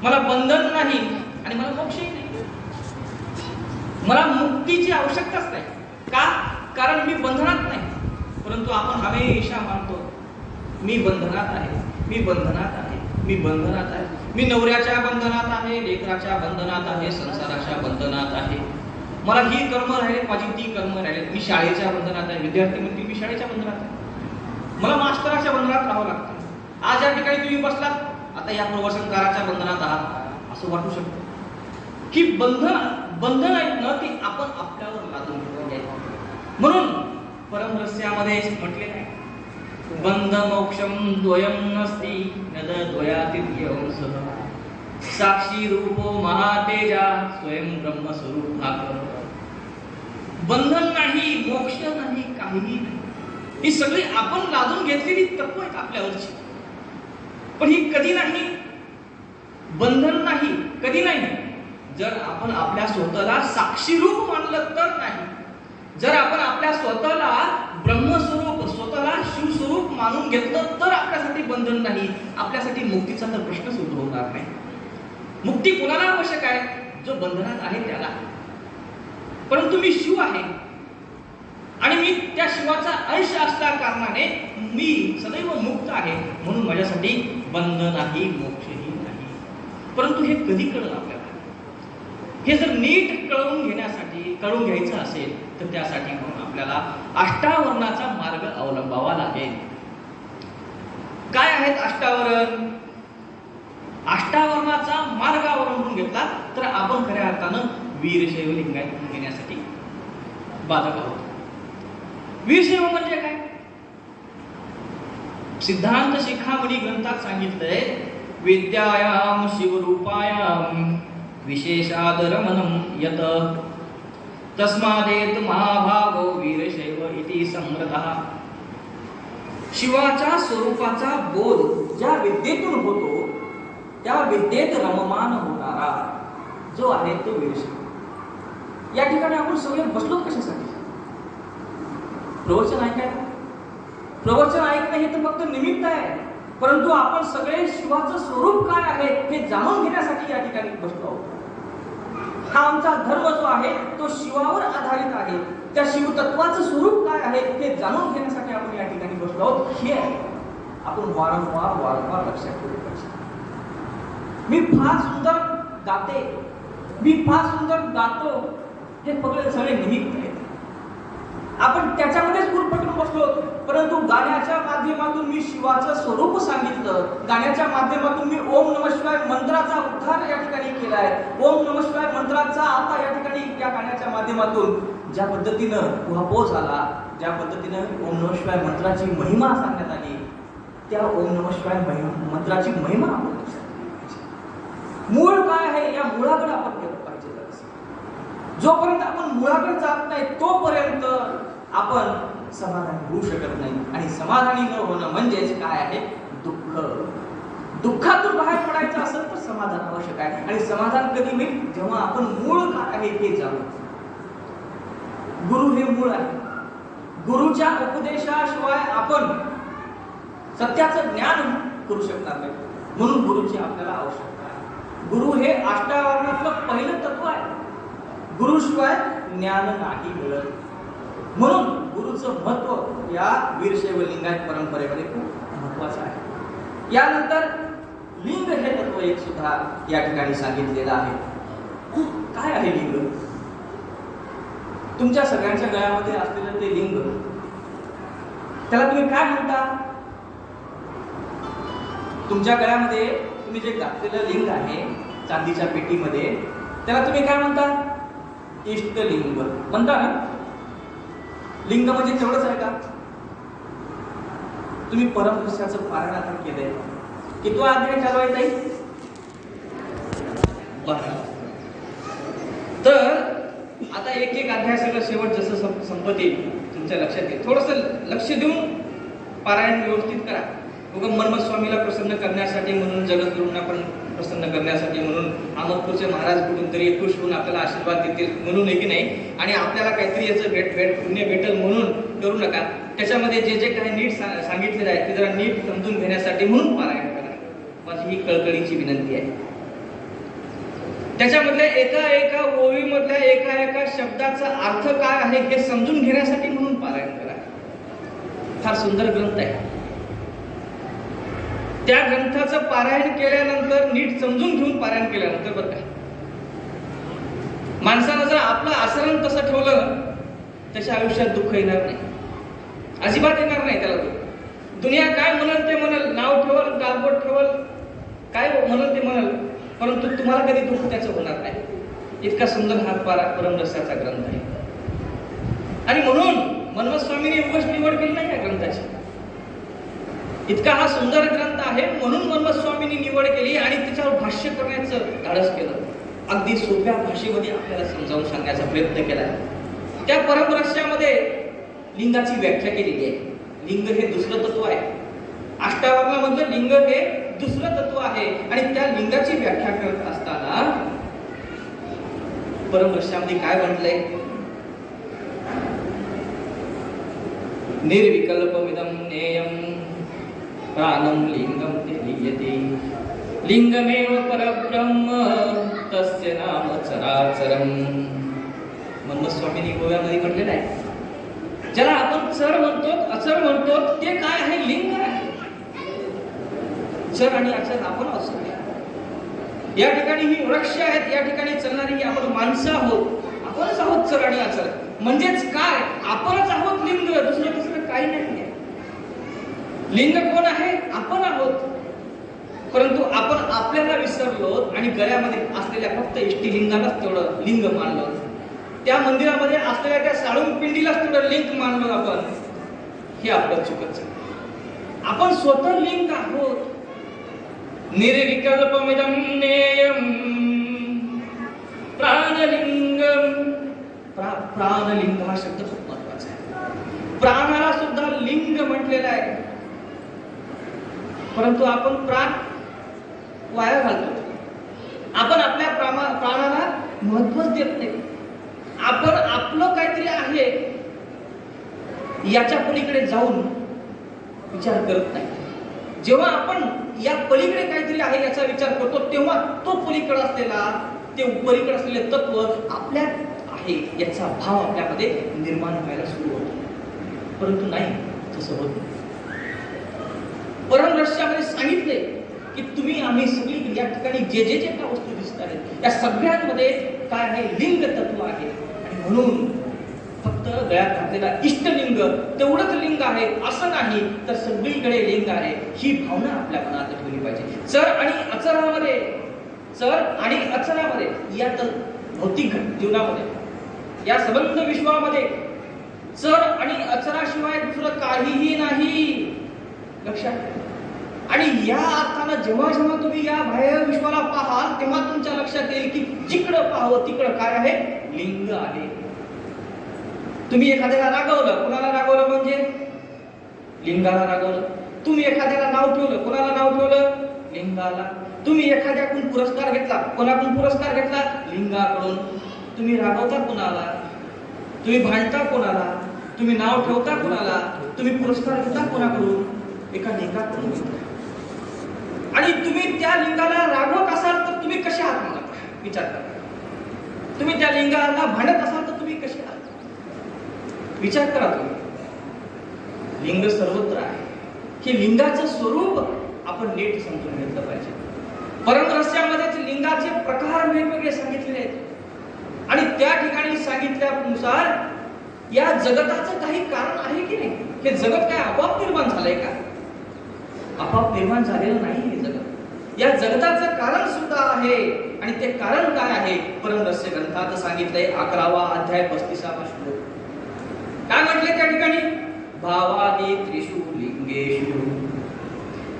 मला बंधन नाही आणि मला मोक्षही नाही. मला मुक्तीची आवश्यकताच नाही. का? कारण मी बंधनात नाही. परंतु आपण हमेशा मानतो मी बंधनात आहे, मी बंधनात आहे, मी बंधनात आहे. मी नवऱ्याच्या बंधनात आहे, लेकराच्या बंधनात आहे, संसाराच्या बंधनात आहे. मला ही कर्म राहिले, माझी ती कर्म राहिले. मी शाळेच्या बंधनात आहे, विद्यार्थी म्हणतील मी शाळेच्या बंधनात आहे, मला मास्तराच्या बंधनात राहावं लागतं. आज या ठिकाणी तुम्ही बसलात, आता या प्रवचनकाराच्या बंधनात आहात असं वाटू शकतं. ही बंधन आहेत ना ती आपण आपल्यावर लादून घेतली आहेत. म्हणून परमरहस्यामध्ये म्हटलेलं आहे बंध मोक्षम द्वयम नस्ति नद द्वयातीत्यं सह साक्षी रूपो महातेजा स्वयं ब्रह्म स्वरूप भाकर. बंधन नाही, मोक्ष नाही, काहीही नाही. ही सगळी आपण लादून घेतलेली तत्व आहेत आपल्यावरची. पण ही कधी नाही, बंधन नाही, कधी नाही जर आपण आपल्या स्वतःला साक्षी रूप मानलं तर नाही. जर आपण आपल्या स्वतःला ब्रह्मस्वरूप, स्वतःला शिवस्वरूप मानून घेतलं तर आपल्यासाठी बंधन नाही, आपल्यासाठी मुक्तीचा तर प्रश्नच उद्भवणार नाही. मुक्ती कोणाला आवश्यक आहे? जो बंधनात आहे त्याला. परंतु मी शिव आहे आणि मी त्या शिवाचा अंश असल्या कारणाने मी सदैव मुक्त आहे, म्हणून माझ्यासाठी बंध नाही, मोक्षही नाही. परंतु हे कधी कळलं आपल्याला? हे जर नीट कळून घ्यायचं असेल तर त्यासाठी म्हणून आपल्याला अष्टावरणाचा मार्ग अवलंबावा लागेल. काय आहेत अष्टावरण? अष्टावरणाचा मार्ग अवलंबून घेतला तर आपण खऱ्या अर्थानं वीरशैव लिंगायत घेण्यासाठी बाधक आहोत. वीरशैव म्हणजे काय? सिद्धांत शिखामणी ग्रंथात सांगितलंय विद्यायाम शिवरूपायाम विशेषादरमनं यत तस्मादेत महाभागो वीरशैव इति संवृतः. शिवाच्या स्वरूपाचा बोध ज्या विद्येतून होतो त्या विद्येत रममान होणारा जो आहे तो वीरशैव. या ठिकाणी आपण सगळे बसलो कशासाठी? प्रवचन ऐकायला. प्रवचन ऐकणं हे तर फक्त निमित्त आहे, परंतु आपण सगळे शिवाचं स्वरूप काय आहे हे जाणून घेण्यासाठी या ठिकाणी बसलो आहोत. हा आमचा धर्म जो आहे तो शिवावर आधारित आहे. त्या शिवतत्वाचं स्वरूप काय आहे हे जाणून घेण्यासाठी आपण या ठिकाणी बसलो आहोत. हे आपण वारंवार लक्षात ठेवलं पाहिजे. मी फार सुंदर गाते, मी फार सुंदर गातो, हे सगळे निमित्त आहेत. आपण त्याच्यामध्येच गुरफटून बसलो, परंतु गाण्याच्या माध्यमातून मी शिवाचं स्वरूप सांगितलं. गाण्याच्या माध्यमातून मी ओम नमः शिवाय मंत्राचा उद्धार या ठिकाणी केलाय. ओम नमः शिवाय मंत्राचा आता या ठिकाणी या गाण्याच्या माध्यमातून ज्या पद्धतीनं उहापोह झाला, ज्या पद्धतीनं ओम नमः शिवाय मंत्राची महिमा सांगण्यात आली, त्या ओम नमः शिवाय मंत्राची महिमा आपण लक्षात ठेवली पाहिजे. मूळ काय आहे या मुळाकडे आपण गेलं पाहिजे. जोपर्यंत आपण मुळाकडे जात नाही तोपर्यंत आपण समाधानी होऊ शकत नाही. आणि समाधानी न होणं म्हणजेच काय आहे? दुःख. दुःखातून बाहेर पडायचं असेल तर समाधान आवश्यक आहे. आणि समाधान कधी होईल? जेव्हा आपण मूळ काय आहे हे जाणू. गुरु हे मूळ आहे. गुरुच्या उपदेशाशिवाय आपण सत्याचं ज्ञान करू शकणार नाही. म्हणून गुरुची आपल्याला आवश्यकता आहे. गुरु हे अष्टावरणातलं पहिलं तत्व आहे. गुरुशिवाय ज्ञान नाही मिळत. म्हणून गुरुचं महत्व या वीरशैव लिंगायत परंपरेमध्ये खूप महत्वाचं आहे. यानंतर लिंग हे तत्व एक सुद्धा या ठिकाणी सांगितलेलं आहे. काय आहे लिंग? तुमच्या सगळ्यांच्या गळ्यामध्ये असलेलं ते लिंग, त्याला तुम्ही काय म्हणता? तुमच्या गळ्यामध्ये तुम्ही जे घातलेलं लिंग आहे चांदीच्या पेटीमध्ये, त्याला तुम्ही काय म्हणता? इष्टलिंग म्हणता ना? लिंग म्हणजे तेवढंच आहे का? तुम्ही परमहंसाचं पारायण आता केलंय, किती अध्याय चालू आहे ताई? 12. तर आता एक एक अध्याय सगळं शेवट जसं संपत येईल तुमच्या लक्षात येईल. थोडस लक्ष देऊन पारायण व्यवस्थित करा. उगा मनमत स्वामीला प्रसन्न करण्यासाठी म्हणून, जगद्गुरूंना पण प्रसन्न करण्यासाठी म्हणून, अहमदपूरचे महाराज कुठून तरी खुश होऊन आपल्याला आशीर्वाद देतील म्हणून आहे की नाही, आणि आपल्याला काहीतरी याचं भेट पुण्य भेटल म्हणून करू नका. त्याच्यामध्ये जे जे काही नीट सांगितलेलं आहे ते जरा नीट समजून घेण्यासाठी म्हणून पारायण करा. माझी ही कळकळीची विनंती आहे. त्याच्यामधल्या एका ओळीमधल्या एका शब्दाचा अर्थ काय आहे हे समजून घेण्यासाठी म्हणून पारायण करा. फार सुंदर ग्रंथ आहे. त्या ग्रंथाचं पारायण केल्यानंतर, नीट समजून घेऊन पारायण केल्यानंतर, बरं का, माणसानं जर आपलं आचरण तसं ठेवलं त्याच्या आयुष्यात दुःख येणार नाही, अजिबात येणार नाही. त्याला दुनिया काय म्हणल ते म्हणल, नाव ठेवल, गालबोट ठेवल, काय म्हणल ते म्हणल, परंतु तुम्हाला कधी दुःख त्याचं होणार नाही. इतका सुंदर हा परमरसाचा ग्रंथ आहे. आणि म्हणून मनमत स्वामींनी उगाच निवड केली नाही या ग्रंथाची. इतका हा सुंदर ग्रंथ आहे म्हणून मनमत स्वामींनी निवड केली आणि त्याच्यावर भाष्य करण्याचं धाडस केलं. अगदी सोप्या भाषेमध्ये आपल्याला समजावून सांगण्याचा प्रयत्न केला. त्या परमरस्यामध्ये लिंगाची व्याख्या केलेली आहे. लिंग हे दुसरं तत्व आहे. अष्टावरणामधलं लिंग हे दुसरं तत्व आहे. आणि त्या लिंगाची व्याख्या करत असताना परमरस्यामध्ये काय म्हटलंय? निर्विकल्पमिदं नेयं प्राणं लिंगं ते लीयते लिंगमेव परब्रह्म तस्य नाम चराचरम्. मनमत स्वामींनी गोव्यामध्ये म्हटलेलं आहे, ज्याला आपण चर म्हणतो, अचर म्हणतो, ते काय आहे? लिंग आहे. चर आणि अचर आपण असतो. या ठिकाणी ही वृक्ष आहेत, या ठिकाणी चालणारी आपण माणसं आहोत. आपणच आहोत चर आणि अचर. म्हणजेच काय? आपणच आहोत लिंग, दुसरं काही नाही. लिंग कोण आहे? आपण आहोत. परंतु आपण आपल्याला विसरलो आणि गळ्यामध्ये असलेल्या फक्त इष्टिलिंगालाच तेवढं लिंग मानलं. त्या मंदिरामध्ये असलेल्या त्या साळून पिंडीलाच तेवढं लिंग मानलो आपण. हे आपलं चुकच. आपण स्वतः लिंग आहोत. निर्विकल्पमिदं नेयं प्राणलिंगम. प्राणलिंग हा शब्द खूप महत्वाचा आहे. प्राणाला सुद्धा लिंग म्हटलेलं आहे. परंतु आपण प्राण वाया घालतो. आपण आपल्या प्राणाला महत्वच देत नाही. आपण आपलं काहीतरी आहे याच्या पलीकडे जाऊन विचार करत नाही. जेव्हा आपण या पलीकडे काहीतरी आहे याचा विचार करतो तेव्हा तो पलीकडे असलेला, ते पलीकडे असलेले तत्व आपल्यात आहे याचा भाव आपल्यामध्ये निर्माण व्हायला सुरू होतो. परंतु नाही, तसं होत नाही. परमरहस्यामध्ये सांगितले की तुम्ही आम्ही सगळी या ठिकाणी जे काही वस्तू दिसत आहेत या सगळ्यांमध्ये काय आहे? लिंग तत्व आहे. आणि म्हणून फक्त गळ्यात घातलेला इष्टलिंग तेवढंच लिंग आहे असं नाही, तर सगळीकडे लिंग आहे ही भावना आपल्या मनात ठेवली पाहिजे. चर आणि अचरामध्ये या भौतिक जीवनामध्ये, या संबंध विश्वामध्ये चर आणि अचराशिवाय दुसरं काहीही नाही. लक्षात. आणि या अर्थानं जेव्हा तुम्ही या बाह्य विश्वाला पाहाल तेव्हा तुमच्या लक्षात येईल की जिकडं पाहावं तिकडं काय आहे? लिंग आहे. तुम्ही एखाद्याला रागवलं, कोणाला रागवलं? म्हणजे लिंगाला रागवलं. तुम्ही एखाद्याला नाव ठेवलं, कोणाला नाव ठेवलं? लिंगाला. तुम्ही एखाद्याकडून पुरस्कार घेतला, कोणाकडून पुरस्कार घेतला? लिंगाकडून. तुम्ही रागवता कोणाला? तुम्ही भांडता कोणाला? तुम्ही नाव ठेवता कोणाला? तुम्ही पुरस्कार घेता कोणाकडून? एका लिंगाकडून. आणि तुम्ही त्या लिंगाला रागवत असाल तर तुम्ही कसे आहात? मला विचार करा. तुम्ही त्या लिंगाला भांडत असाल तर तुम्ही कसे आहात? विचार करा तुम्ही. लिंग सर्वत्र आहे. हे लिंगाचं स्वरूप आपण नीट समजून घेतलं पाहिजे. परमरहस्यामध्ये लिंगाचे प्रकार वेगवेगळे सांगितलेले आहेत आणि त्या ठिकाणी सांगितल्यानुसार या जगताचं काही कारण आहे की नाही? हे जगत काय आपोआप निर्माण झालंय का? आपोआप निर्माण झालेलं नाही हे जगत. या जगताचं कारण सुद्धा आहे आणि ते कारण काय आहे? परमरहस्य ग्रंथात सांगितलंय 11वा अध्याय 35वा श्लोक. काय म्हटले त्या ठिकाणी? भावादी त्रिषु लिंगेषु,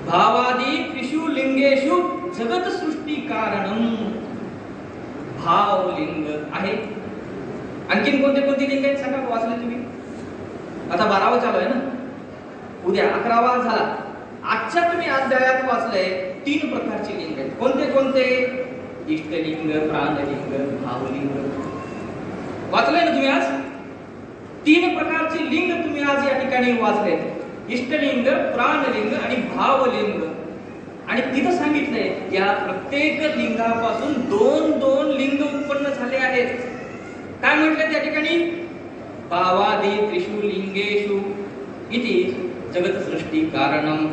भावादी त्रिषु लिंगेषु जगत सृष्टी कारणम. भाव लिंग आहे. आणखीन कोणते कोणते लिंग आहेत सांगा, वाचले तुम्ही? आता 12वा चालू आहे ना, उद्या 11वा झाला. आजच्या तुम्ही अध्यायात वाचलंय 3 प्रकारचे लिंग आहेत. कोणते कोणते? इष्टलिंग, प्राणलिंग, भावलिंग. वाचलंय ना तुम्ही आज? 3 प्रकारचे लिंग तुम्ही आज या ठिकाणी वाचले. इष्टलिंग, प्राणलिंग आणि भावलिंग. आणि तिथं सांगितलंय या प्रत्येक लिंगापासून 2-2 लिंग उत्पन्न झाले आहेत. काय म्हटलं त्या ठिकाणी? भावादी त्रिषु लिंगेषु इति जगत सृष्टी कारणम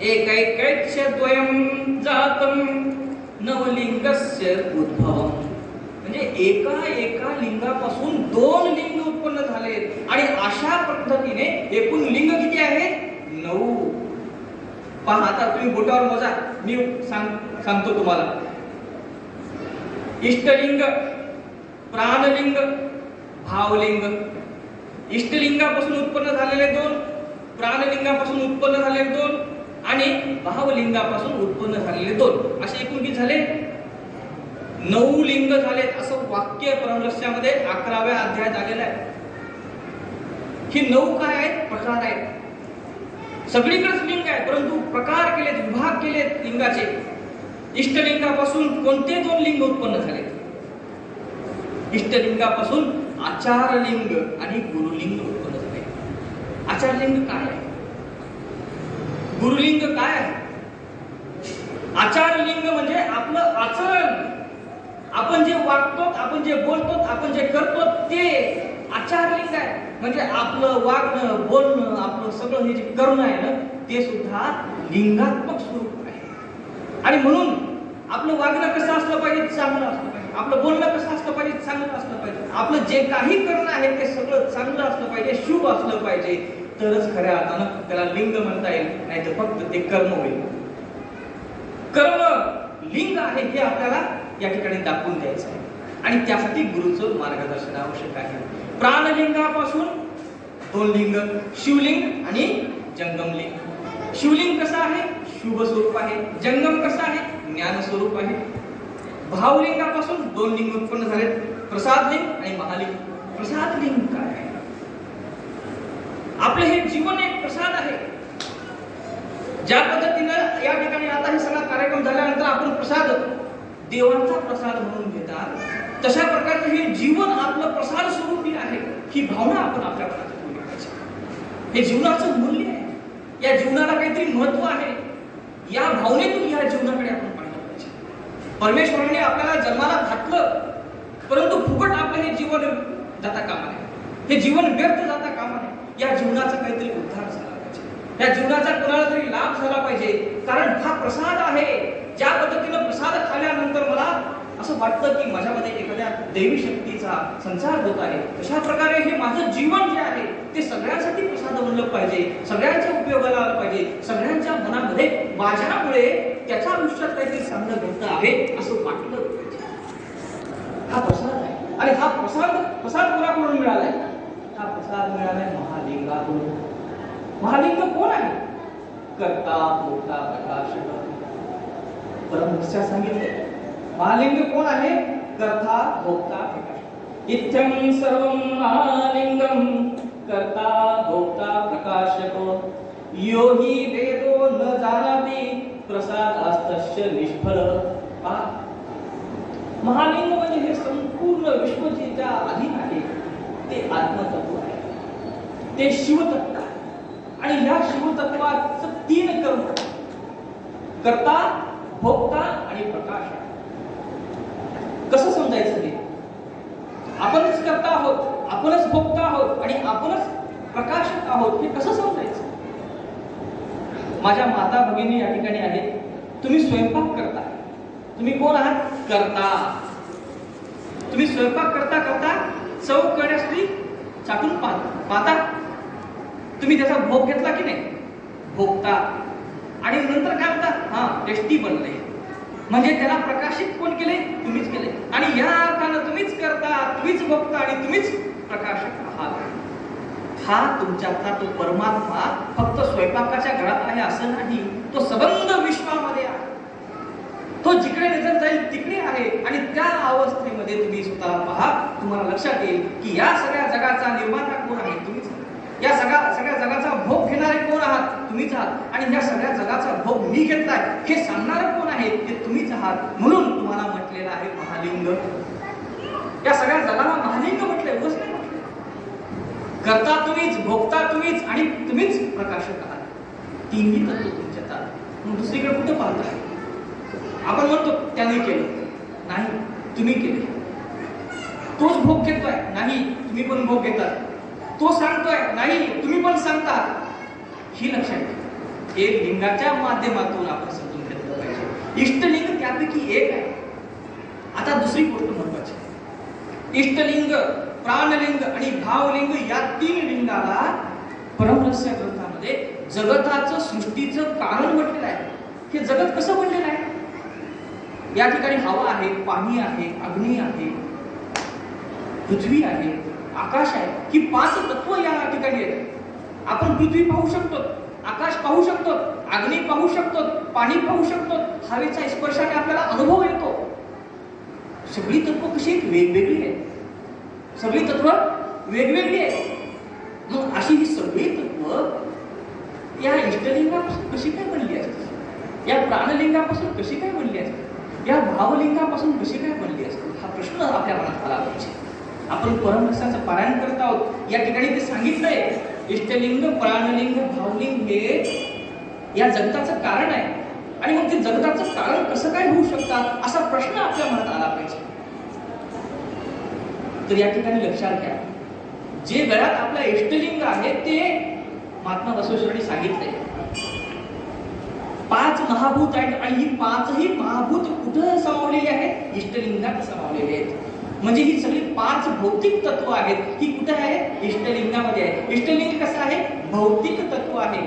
एकैकैक्ष द्वयं जातम नवलिंगस्य उद्भवम. म्हणजे एका लिंगापासून 2 लिंग उत्पन्न झालेत आणि अशा पद्धतीने एकूण लिंग किती आहेत? 9. पहा आता तुम्ही बोटावर मोजा, मी सांगतो तुम्हाला. इष्टलिंग, प्राणलिंग, भावलिंग. इष्टलिंगापासून उत्पन्न झालेले 2, प्राणलिंगापासून उत्पन्न झालेले 2 आणि भावलिंगापासून उत्पन्न झालेले 2, असे एकूण किती झाले? 9 लिंग झालेत असं वाक्य परमरहस्यामध्ये 11व्या अध्यायात आलेलं आहे. ही 9 काय आहेत? प्रकार आहेत. सगळीकडेच लिंग आहे, परंतु प्रकार केलेत, विभाग केलेत लिंगाचे. इष्टलिंगापासून कोणते 2 लिंग उत्पन्न झालेत? इष्टलिंगापासून आचारलिंग आणि गुरुलिंग उत्पन्न झाले. आचारलिंग काय आहे? गुरुलिंग काय आहे? आचारलिंग म्हणजे आपलं आचरण, आपण जे वागतो, आपण जे बोलतो, आपण जे करतो ते आचारलिंग आहे. म्हणजे आपलं वागणं, बोलणं, आपलं सगळं हे जे करणं आहे ना, ते सुद्धा लिंगात्मक स्वरूप आहे. आणि म्हणून आपलं वागणं कसं असलं पाहिजे? चांगलं असलं पाहिजे. आपलं बोलणं कसं असलं पाहिजे? चांगलं असलं पाहिजे. आपलं जे काही करणं आहे ते सगळं चांगलं असलं पाहिजे, शुभ असलं पाहिजे, तरच खऱ्या अर्थानं त्याला लिंग म्हणता येईल. नाही तर फक्त ते कर्म होईल. कर्म लिंग आहे हे आपल्याला या ठिकाणी दाखवून द्यायचं आहे आणि त्यासाठी गुरुचं मार्गदर्शन आवश्यक आहे. प्राणलिंगापासून 2 लिंग, शिवलिंग आणि जंगमलिंग. शिवलिंग कसं आहे? शुभ स्वरूप आहे. जंगम कसं आहे? ज्ञान स्वरूप आहे. भावलिंगापासून 2 लिंग उत्पन्न झाले, प्रसादलिंग आणि महालिंग. प्रसादलिंग काय आहे? आपले हे जीवन एक प्रसाद आहे. ज्या पद्धतीनं या ठिकाणी आता हे सगळा कार्यक्रम झाल्यानंतर आपण प्रसाद देवांचा प्रसाद म्हणून घेतात, तशा प्रकारचं हे जीवन आपलं प्रसाद स्वरूपी आहे. ही भावना आपण आपल्या मनात ठेवली पाहिजे. हे जीवनाचं मूल्य आहे. या जीवनाला काहीतरी महत्व आहे. या भावनेतून या जीवनाकडे आपण पाहिलं पाहिजे. परमेश्वराने आपल्याला जन्माला घातलं, परंतु फुकट आपलं हे जीवन जाता कामा नये. हे जीवन व्यर्थ जाता कामा नये. या जीवनाचा काहीतरी उद्धार झाला पाहिजे. या जीवनाचा कोणाला तरी लाभ झाला पाहिजे. कारण हा प्रसाद आहे. ज्या पद्धतीनं प्रसाद खाल्यानंतर मला असं वाटतं की माझ्यामध्ये एखाद्या दैवी शक्तीचा संचार होत आहे, तशा प्रकारे हे माझं जीवन जे आहे ते सगळ्यांसाठी प्रसाद बनलं पाहिजे, सगळ्यांच्या उपयोगाला आलं पाहिजे, सगळ्यांच्या मनामध्ये माझ्यामुळे त्याच्या आयुष्यात काहीतरी चांगलं घडतं आहे असं वाटलं पाहिजे. हा प्रसाद आहे आणि हा प्रसाद कोणाकडून मिळालाय? हा प्रसाद मिळालाय महालिंगाकडून. महालिंग कोण आहे? कर्ता, भोक्ता, प्रकाशक. परमहंसात सांगितले महालिंग कोण आहे? कर्ता, भोक्ता, प्रकाशक. इत्यं सर्वं महालिंगं कर्ता, भोक्ता, प्रकाशक. यो हि वेदो न जानाति प्रसादास्तस्य निष्फल. महालिंग म्हणजे हे संपूर्ण विश्व जे ज्या अधीन आहे ते आत्मतत्व आहे, ते शिवतत्व आहे. आणि ह्या शिवतत्वाचं 3 कर्म: कर्ता, भोक्ता आणि प्रकाश. कसं समजायचं हे? आपणच कर्ता आहोत, आपणच भोक्ता आहोत आणि आपणच प्रकाशक आहोत, हे कसं समजायचं? माझ्या माता भगिनी या ठिकाणी आहेत. तुम्ही स्वयंपाक करता, तुम्ही कोण आहात? कर्ता. तुम्ही स्वयंपाक करता करता चव कळण्यासाठी चाटून पाहता. तुम्ही त्याचा भोग घेतला की नाही? भोगता. आणि नंतर काय म्हणता? हा, टेस्टी बनले. म्हणजे त्याला प्रकाशित कोण केले? तुम्हीच केले. आणि या अर्थानं तुम्हीच करता, तुम्हीच भोगता आणि तुम्हीच प्रकाशक आहात. हा तुमच्यातला तो परमात्मा फक्त स्वयंपाकाच्या घरात आहे असं नाही, तो सबंध विश्वामध्ये आहे. तो जिकडे नजर जाईल तिकडे आहे. आणि त्या अवस्थेमध्ये तुम्ही स्वतःला पहा, तुम्हाला लक्षात येईल की या सगळ्या जगाचा निर्माता कोण आहे? तुम्हीच. या सगळ्या जगाचा भोग घेणारे कोण आहात? तुम्हीच आहात. आणि या सगळ्या जगाचा भोग मी घेतलाय हे सांगणारे कोण आहे? ते तुम्हीच आहात. म्हणून तुम्हाला म्हटलेलं आहे महालिंग. या सगळ्या जगाला महालिंग म्हटलंय, उगाच नाही म्हटलंय. करता तुम्हीच, भोगता तुम्हीच आणि तुम्हीच प्रकाशक आहात. तिन्ही तत्व तुमच्यात आहात. मग दुसरीकडे कुठे पाहताय? आपण म्हणतो त्याने केलं, नाही तुम्ही केले. तोच भोग घेतोय, नाही तुम्ही पण भोग घेतात. तो सांगतोय, नाही तुम्ही पण सांगता. ही लक्षात घ्या. एक लिंगाच्या माध्यमातून आपण समजून घेतलं पाहिजे. इष्टलिंग त्यापैकी एक आहे. आता दुसरी गोष्ट महत्वाची. इष्टलिंग, प्राणलिंग आणि भावलिंग या तीन लिंगाला परमरहस्य ग्रंथामध्ये जगताचं, सृष्टीचं कारण म्हटलेलं आहे. हे जगत कसं बनलेलं आहे? या ठिकाणी हवा आहे, पाणी आहे, अग्नी आहे, पृथ्वी आहे, आकाश आहे. ही 5 तत्व या ठिकाणी आहेत. आपण पृथ्वी पाहू शकतो, आकाश पाहू शकतो, अग्नी पाहू शकतो, पाणी पाहू शकतो, हवेच्या स्पर्शाने आपल्याला अनुभव येतो. सगळी तत्व कशी आहेत? वेगवेगळी आहेत. सगळी तत्व वेगवेगळी आहेत. मग अशी ही सगळी तत्व या इष्टलिंगापासून कशी काय बनली असतील? या प्राणलिंगापासून कशी काय बनली असतील? या भावलिंगापासून कशी काय बनली असतील? हा प्रश्न आपल्या मनात आला पाहिजे. आपण परमरहस्याचं पारायण करत आहोत. या ठिकाणी ते सांगितलंय, इष्टलिंग, प्राणलिंग, भावलिंग हे या जगताचं कारण आहे. आणि मग ते जगताचं कारण कसं काय होऊ शकतात असा प्रश्न आपल्या मनात आला पाहिजे. तर या ठिकाणी लक्षात घ्या, जे गळ्यात आपल्या इष्टलिंग आहे ते महात्मा बसवेश्वरांनी सांगितलंय. 5 महाभूत आहेत आणि ही 5ही महाभूत कुठं समावलेली आहेत? इष्टलिंगात समावलेली आहेत. म्हणजे ही सगळी 5 भौतिक तत्व आहेत, ही कुठे आहे? इष्टलिंगामध्ये आहे. इष्टलिंग कसं आहे? भौतिक तत्व आहे.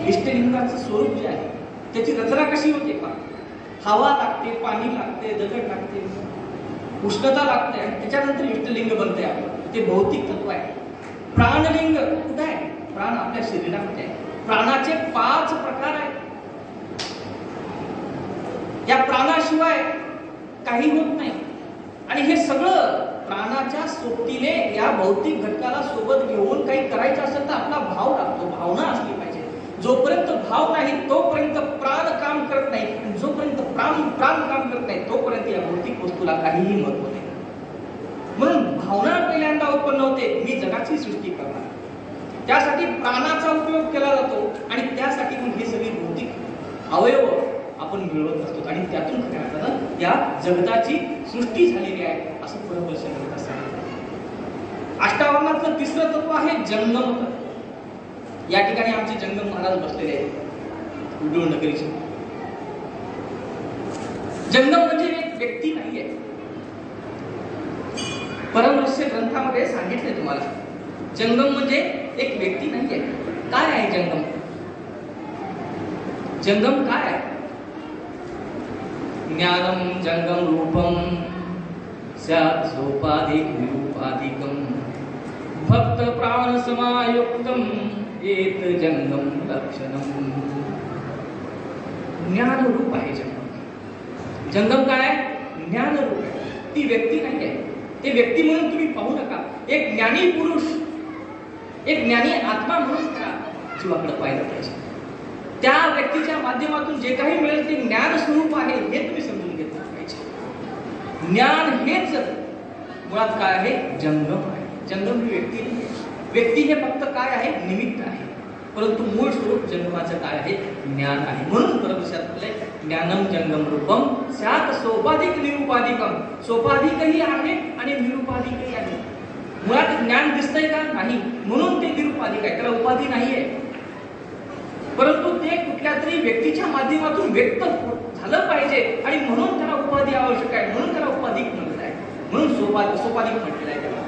इष्टलिंगाचं स्वरूप जे आहे त्याची रचना कशी होते का? हवा लागते, पाणी लागते, दगड लागते, उष्णता लागते आणि त्याच्यानंतर इष्टलिंग बनते आपलं. ते भौतिक तत्व आहे. प्राणलिंग कुठे आहे? प्राण आपल्या शरीरामध्ये आहे. प्राणाचे 5 प्रकार आहेत. या प्राणाशिवाय काही होत नाही. आणि हे सगळं प्राणाच्या सोबतीने या भौतिक घटकाला सोबत घेऊन काही करायचं असेल तर आपला भाव लागतो, भावना असली पाहिजे. जोपर्यंत भाव नाही तोपर्यंत प्राण काम करत नाही. जोपर्यंत प्राण काम करत नाही तोपर्यंत या भौतिक वस्तूला काहीही महत्व नाही. म्हणून भावना पहिल्यांदा उत्पन्न होते, मी जगाची सृष्टी करणार. त्यासाठी प्राणाचा उपयोग केला जातो आणि त्यासाठी मग हे सगळे भौतिक अवयव आपण मिळवत असतो आणि त्यातून खऱ्या अर्थानं या जगताची सृष्टी झालेली आहे असं परमरहस्य ग्रंथात सांगितलं. अष्टावरणातलं 3रं तत्व आहे जंगम. या ठिकाणी आमचे जंगम महाराज बसलेले आहेत उडुळ नगरीचे. जंगम म्हणजे एक व्यक्ती नाहीये. परमरहस्य ग्रंथामध्ये सांगितले तुम्हाला, जंगम म्हणजे एक व्यक्ती नाहीये. काय आहे जंगम? जंगम काय आहे? ज्ञानम जंगम रूपम स्यात् सोपाधिक निरूपाधिकम भक्त प्राण समायुक्तम एत जंगम लक्षणम. ज्ञान रूप आहे जंगम. जंगम काय आहे? ज्ञान रूप आहे. ती व्यक्ती नाही आहे. ते व्यक्ती म्हणून तुम्ही पाहू नका. एक ज्ञानी पुरुष, एक ज्ञानी आत्मा म्हणून त्या जीवाकडे पाहिलं पाहिजे. त्या व्यक्तीच्या माध्यमातून जे काही मिळेल ते ज्ञान स्वरूप आहे हे तुम्ही समजून घेतलं पाहिजे. ज्ञान हेच मुळात काय आहे? जंगम आहे. जंगम ही व्यक्ती नाही. व्यक्ती हे फक्त काय आहे? निमित्त आहे. परंतु मूळ स्वरूप जंगमाचं काय आहे? ज्ञान आहे. म्हणून परमशास्त्रातले ज्ञानम जंगम रूपम स्यात् सोपाधिक निरूपाधिकम. सोपाधिकही आहे आणि निरूपाधिकही आहे. मुळात ज्ञान दिसतंय का? नाही. म्हणून ते निरूपाधिक आहे, त्याला उपाधी नाहीये. परंतु ते कुठल्या तरी व्यक्तीच्या माध्यमातून व्यक्त झालं पाहिजे आणि म्हणून त्याला उपाधी आवश्यक आहे, म्हणून त्याला उपाधिक म्हटलं आहे, म्हणून सोपाधिक म्हटलेलं आहे त्याला.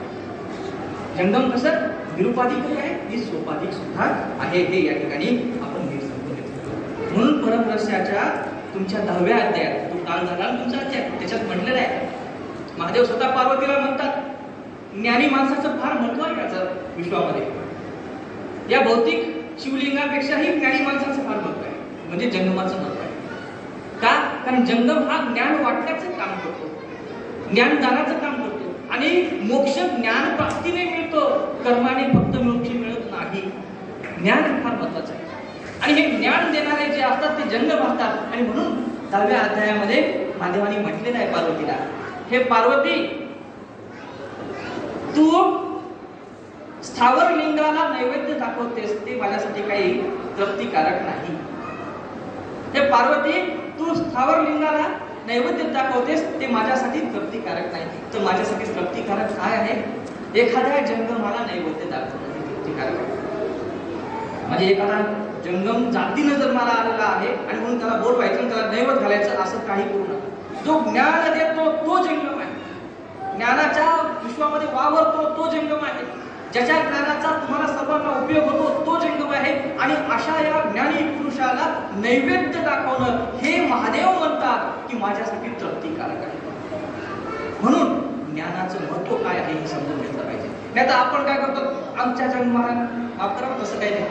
जंगम कसं निरुपाधिक आहे, ही सोपाधिक सुद्धा आहे, हे या ठिकाणी आपण नीट समजून घेतो. म्हणून परमरहस्याच्या तुमच्या 10व्या अध्यायात तो काल झाला तुमचा अध्याय, त्याच्यात म्हटलेलं आहे महादेव स्वतः पार्वतीला म्हणतात ज्ञानी माणसाचं फार महत्व आहे याचं विश्वामध्ये. या भौतिक शिवलिंगापेक्षाही ज्ञानी माणसाचं फार महत्व आहे, म्हणजे जंगमाचं महत्व आहे. का? कारण जंगम हा ज्ञान वाटण्याचं काम करतो, ज्ञानदानाचं काम करतो आणि मोक्ष ज्ञान प्राप्तीने मिळतो, कर्माने फक्त मोक्ष मिळत नाही. ज्ञान फार महत्वाचं आहे आणि हे ज्ञान देणारे जे असतात ते जंगम असतात. आणि म्हणून 10व्या अध्यायामध्ये महादेवाने म्हटलेलं आहे पार्वतीला, हे पार्वती तू स्थावर लिंगाला नैवेद्य दाखवतेस ते माझ्यासाठी काही तृप्तिकारक नाही. हे पार्वती तू स्थावर लिंगाला नैवेद्य दाखवतेस ते माझ्यासाठी तृप्तिकारक नाही. तर माझ्यासाठी तृप्तिकारक काय आहे? एखाद्या जंगमाला नैवेद्य दाखवणे तृप्तिकारक आहे. म्हणजे एखादा जंगम जातीनं जर मला आलेला आहे आणि म्हणून त्याला बोलवायचं, त्याला नैवेद्य घालायचं, असं काही करू नका. जो ज्ञान देतो तो जंगम आहे, ज्ञानाच्या विश्वामध्ये वावरतो तो जंगम आहे, ज्याच्या ज्ञानाचा तुम्हाला सर्वांना उपयोग होतो तो जंगम आहे. आणि अशा या ज्ञानी पुरुषाला नैवेद्य दाखवणं हे महादेव म्हणतात की माझ्यासाठी तृप्तिकारक आहे. म्हणून ज्ञानाचं महत्व काय आहे हे समजून घेतलं पाहिजे. नाही तर आपण काय करतो, आमच्या जन्माला माफ करा, तसं काही नाही,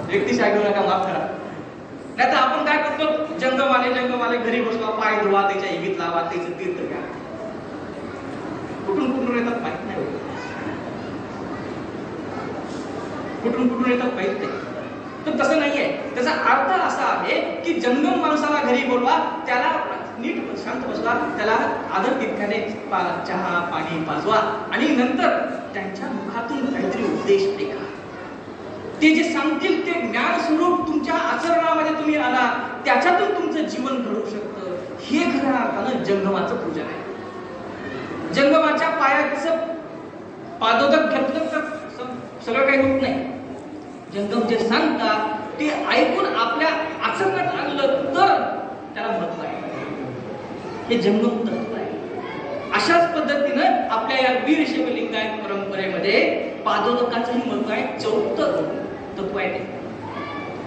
व्यक्तिशा घेऊ नका, माफ करा. नाही तर आपण काय करतो, जंगमाले घरी बसवा, पाय धुवा, त्याच्या इगीत लावा, त्याचं तीर्थ घ्या. कुठून येतात माहित नाही, कुठून येतात माहित नाही. तर तसं नाहीये. त्याचा अर्थ असा आहे की जंगम माणसाला घरी बोलवा, त्याला नीट शांत बसवा, त्याला आदर तितक्याने चहा पाणी पाजवा आणि नंतर त्यांच्या मुखातून काहीतरी उपदेश ऐका. ते जे सांगतील ते ज्ञान स्वरूप तुमच्या आचरणामध्ये तुम्ही आला, त्याच्यातून तुमचं जीवन घडू शकतं. हे खऱ्या अर्थानं जंगमाचं पूजन आहे. जंगमाच्या पायाचं पादोदक घेतलं तर सगळं काही होत नाही. जंगम जे सांगतात ते ऐकून आपल्या आचरणात आणलं तर त्याला महत्व आहे. हे जंगम तत्व आहे. अशाच पद्धतीनं आपल्या या वीर शिवलिंगायत परंपरेमध्ये पादोदकाचंही महत्व आहे. 4थं तत्व आहे ते.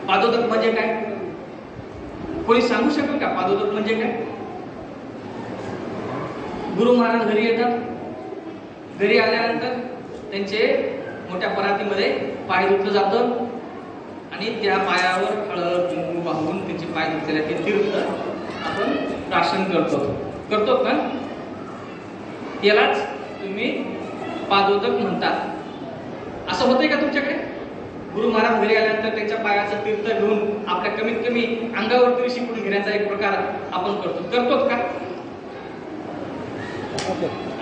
पादोदक म्हणजे काय? कोणी सांगू शकेल का पादोदक म्हणजे काय? गुरु महाराज घरी येतात, घरी आल्यानंतर त्यांचे मोठ्या परातीमध्ये पाय धुतलं जातं आणि त्या पायावर हळद कुंकू वाहून त्यांचे पाय धुतलेले ते तीर्थ आपण प्राशन करतो ना. यालाच तुम्ही पादोदक म्हणतात. असं होतंय का तुमच्याकडे? गुरु महाराज घरी आल्यानंतर त्यांच्या पायाचं तीर्थ घेऊन आपल्या कमीत कमी अंगावरती शिकून घेण्याचा एक प्रकार आपण करतो का?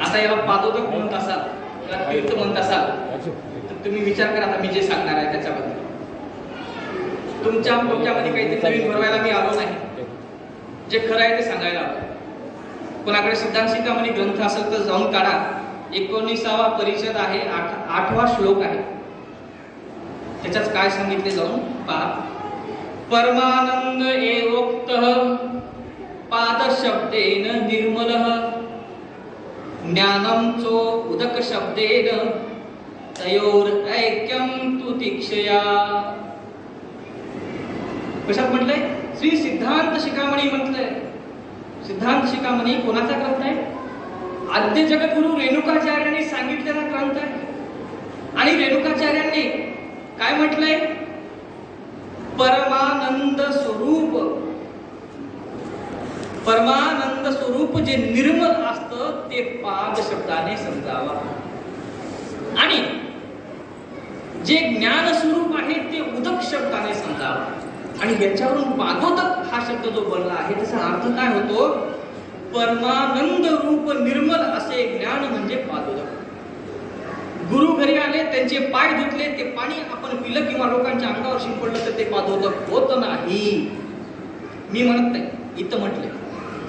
आता याला पादोदक म्हणत असाल, याला तीर्थ म्हणत असाल तर तुम्ही विचार करा. आता मी जे सांगणार आहे त्याच्याबद्दल तुमच्या डोक्यामध्ये काहीतरी नवीन भरवायला मी आलो नाही. जे खरं आहे ते सांगायला आलो. कोणाकडे सिद्धांत शिखामणी ग्रंथ असेल तर जाऊन काढा. 19वा परिच्छेद आहे, 8वा श्लोक आहे. त्याच्यात काय सांगितले जाऊन पहा. परमानंद एवोक्तः पाद शब्देन निर्मलः ज्ञानम चो उदक शब्देन तयोर ऐक्यम तु तीक्षया. कशात म्हटलंय? श्री सिद्धांत शिखामणी म्हटलंय. सिद्धांत शिखामणी कोणाचा ग्रंथ आहे? आद्य जगद्गुरु रेणुकाचार्यांनी सांगितलेला ग्रंथ आहे. आणि रेणुकाचार्यांनी काय म्हटलंय? परमानंद स्वरूप जे निर्मल असतं ते पाद शब्दाने समजावा आणि जे ज्ञान स्वरूप आहे ते उदक शब्दाने समजावा. आणि याच्यावरून पादोदक हा शब्द जो बनला आहे त्याचा अर्थ काय होतो? परमानंद रूप निर्मल असे ज्ञान म्हणजे पादोदक. गुरु घरी आले, त्यांचे पाय धुतले, ते पाणी आपण पिलं किंवा लोकांच्या अंगावर शिंपडलं तर ते पादोदक होत नाही. मी म्हणत नाही, इथं म्हटलंय.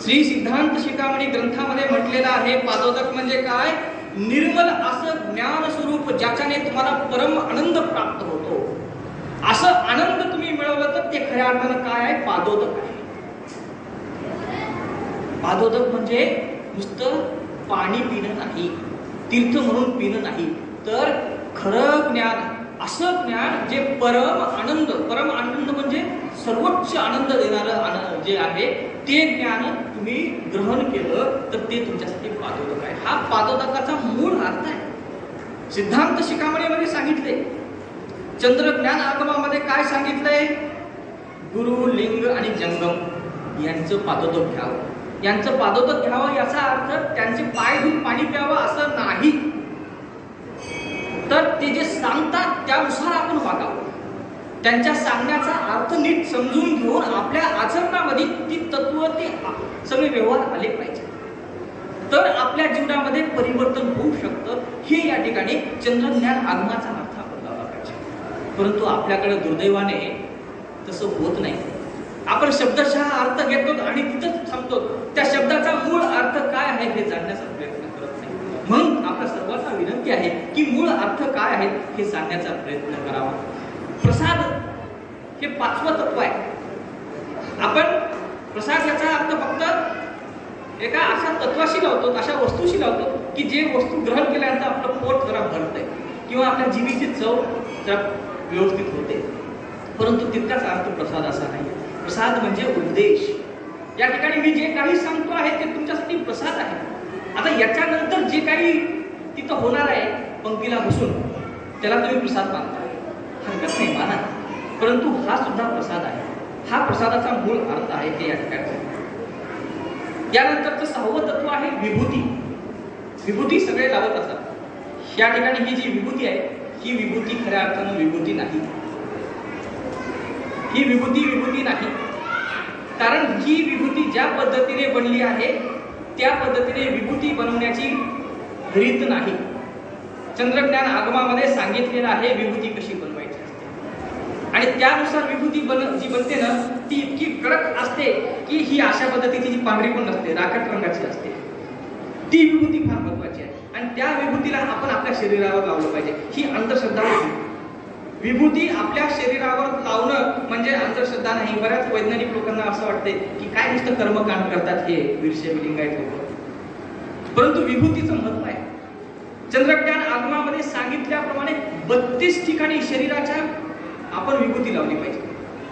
श्री सिद्धांत शिखामणी ग्रंथामध्ये म्हटलेलं आहे पादोदक म्हणजे काय? निर्मल असं ज्ञान स्वरूप ज्याच्याने तुम्हाला परम आनंद प्राप्त होतो. असं आनंद मिळवलं तर ते खऱ्या अर्थानं काय आहे? पादोदक आहे. पादोदक म्हणजे नुसतं पाणी पिणं नाही, तीर्थ म्हणून पिणं नाही, तर खरं ज्ञान, असं ज्ञान जे परम आनंद म्हणजे सर्वोच्च आनंद देणारं जे आहे ते ज्ञान तुम्ही ग्रहण केलं तर ते तुमच्यासाठी पादोदक आहे. हा पादोदकाचा मूळ अर्थ आहे. सिद्धांत शिखामणीमध्ये सांगितले, चंद्रज्ञान आगमामध्ये काय सांगितलंय? गुरु, लिंग आणि जंगम यांचं पादोदक घ्यावं. यांचं पादोदक घ्यावं याचा अर्थ त्यांचे पाय धुवून पाणी प्यावं असं नाही, तर ते जे सांगतात त्यानुसार आपण वागावं. त्यांच्या सांगण्याचा अर्थ नीट समजून घेऊन आपल्या आचरणामध्ये ती तत्व, ते सगळे व्यवहार आले पाहिजे, तर आपल्या जीवनामध्ये परिवर्तन होऊ शकतं. हे या ठिकाणी चंद्रज्ञान आगमाचा अर्थ आपण लावला पाहिजे. परंतु आपल्याकडे दुर्दैवाने तसं होत नाही. आपण शब्दशः अर्थ घेतो आणि तिथंच थांबतो. त्या शब्दाचा मूळ अर्थ काय आहे हे जाणण्याचा प्रयत्न करत नाही. म्हणून आपल्या सर्वांना विनंती आहे की मूळ अर्थ काय आहे हे सांगण्याचा प्रयत्न करावा. प्रसाद हे पाचवं तत्व आहे. आपण प्रसाद याचा अर्थ फक्त एका अशा तत्वाशी लावतो, अशा वस्तूशी लावतो की जे वस्तू ग्रहण केल्यानंतर आपलं पोट जरा भरतंय किंवा आपल्या जीभेची चव जरा व्यवस्थित होते. परंतु तितकाच अर्थ प्रसाद असा नाही. प्रसाद म्हणजे उपदेश. या ठिकाणी मी जे काही सांगतो आहे ते तुमच्यासाठी प्रसाद आहे. आता याच्यानंतर जे काही तिथं होणार आहे पंक्तीला बसून, त्याला तुम्ही प्रसाद मानता, हरकत नाही, माना, परंतु हा सुद्धा प्रसाद आहे. हा प्रसादाचा मूळ अर्थ आहे ते या ठिकाणी. यानंतरचं सहावं तत्व आहे विभूती. विभूती सगळे लावत असतात. या ठिकाणी ही जी विभूती आहे ही विभूती खऱ्या अर्थानं विभूती नाही. ही विभूती नाही, कारण ही विभूती ज्या पद्धतीने बनली आहे त्या पद्धतीने विभूती बनवण्याची रीत नाही. चंद्रज्ञान आगमामध्ये सांगितलेलं आहे विभूती कशी बनवायची असते, आणि त्यानुसार विभूती जी बनते ना ती इतकी कडक असते की ही अशा पद्धतीची जी पांढरी पण नसते, राखट रंगाची असते. ती विभूती फार महत्वाची आहे आणि त्या विभूतीला आपण आपल्या शरीरावर लावलं पाहिजे. ही अंधश्रद्धा होती. विभूती आपल्या शरीरावर लावणं म्हणजे अंधश्रद्धा नाही. बऱ्याच वैज्ञानिक लोकांना असं वाटतंय की काय नुसतं कर्मकांड करतात हे वीरशैव लिंगायत लोक, परंतु विभूतीचं महत्व आहे. चंद्रज्ञान आगमामध्ये सांगितल्याप्रमाणे 32 ठिकाणी शरीराच्या आपण विभूती लावली पाहिजे.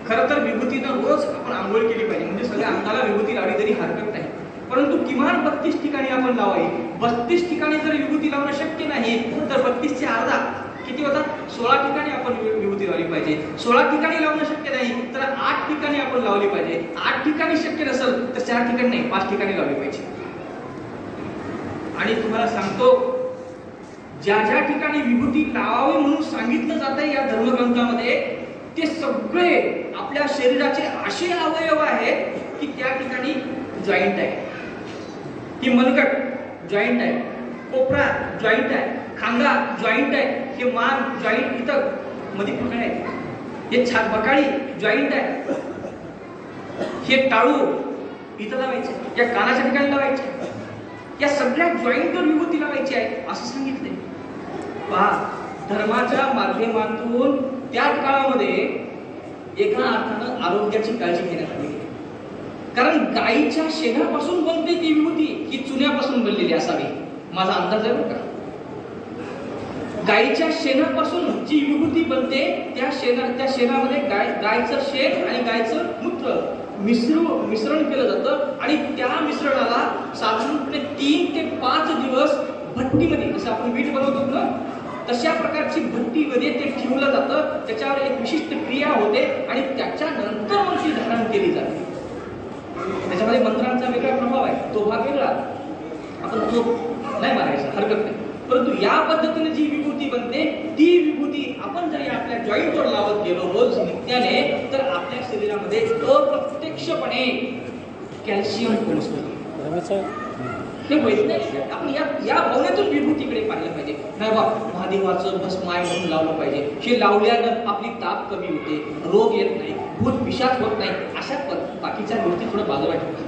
खरं तर विभूतीनं रोज आपण आंघोळ केली पाहिजे, म्हणजे सगळ्या अंगाला विभूती लावली तरी हरकत नाही, परंतु किमान 32 ठिकाणी आपण लावावी. 32 ठिकाणी जर विभूती लावणं शक्य नाही तर 32 चे अर्धा किती होतात? 16 ठिकाणी आपण विभूती लावली पाहिजे. 16 ठिकाणी लावणं शक्य नाही तर 8 ठिकाणी आपण लावली पाहिजे. 8 ठिकाणी शक्य नसेल तर 4 ठिकाणी नाही, 5 ठिकाणी लावली पाहिजे. आणि तुम्हाला सांगतो, ज्या ज्या ठिकाणी विभूती लावावी म्हणून सांगितलं जातंय या धर्मग्रंथामध्ये, ते सगळे आपल्या शरीराचे असे अवयव आहेत की त्या ठिकाणी जॉईंट आहे. ही मनगट जॉईंट आहे, कोपरा जॉईंट आहे, खांदा जॉईंट आहे, हे मान जॉईंट, इथं मध्ये पकड आहे, हे छात बकाळी जॉईंट आहे, हे टाळू इथं लावायचे, या कानाच्या ठिकाणी लावायचे, या सगळ्या जॉईंटवर विभूती लावायची आहे असं सांगितलंय. पहा, धर्माच्या माध्यमातून त्या काळामध्ये एका अर्थानं आरोग्याची काळजी घेण्यात आली. कारण गायीच्या शेणापासून बनते ती विभूती, ही चुन्यापासून बनलेली असावी, माझा अंदाज आहे बरं का. गायीच्या शेणापासून जी विभूती बनते त्या शेणामध्ये गायचं शेण आणि गायचं मूत्र मिश्रण केलं जातं आणि त्या मिश्रणाला साधारणपणे 3 ते 5 दिवस भट्टीमध्ये, जसं आपण वीट बनवतो ना तशा प्रकारची भट्टीमध्ये ते ठेवलं जातं. त्याच्यावर एक विशिष्ट क्रिया होते आणि त्याच्यानंतर मग ती धारण केली जाते. त्याच्यामध्ये मंत्रांचा वेगळा प्रभाव आहे, तो भाग वेगळा, आपण तो नाही मारायचा, हरकत नाही. परंतु या पद्धतीने जी विभूती बनते ती विभूती आपण जरी आपल्या जॉईंटवर लावत गेलो रोज नित्याने तर आपल्या शरीरामध्ये अप्रत्यक्षपणे कॅल्शियम पोहोचतो. हे वैज्ञानिक आपण या भावनेतून विभूतीकडे पाहिलं पाहिजे. नाही बा महादेवाचं भस्माय म्हणून लावलं पाहिजे, हे लावल्यानं आपली ताप कमी होते, रोग येत नाही, भूत पिशाच होत नाही, अशा बाकीच्या गोष्टी थोडं बाजूला ठेवतात.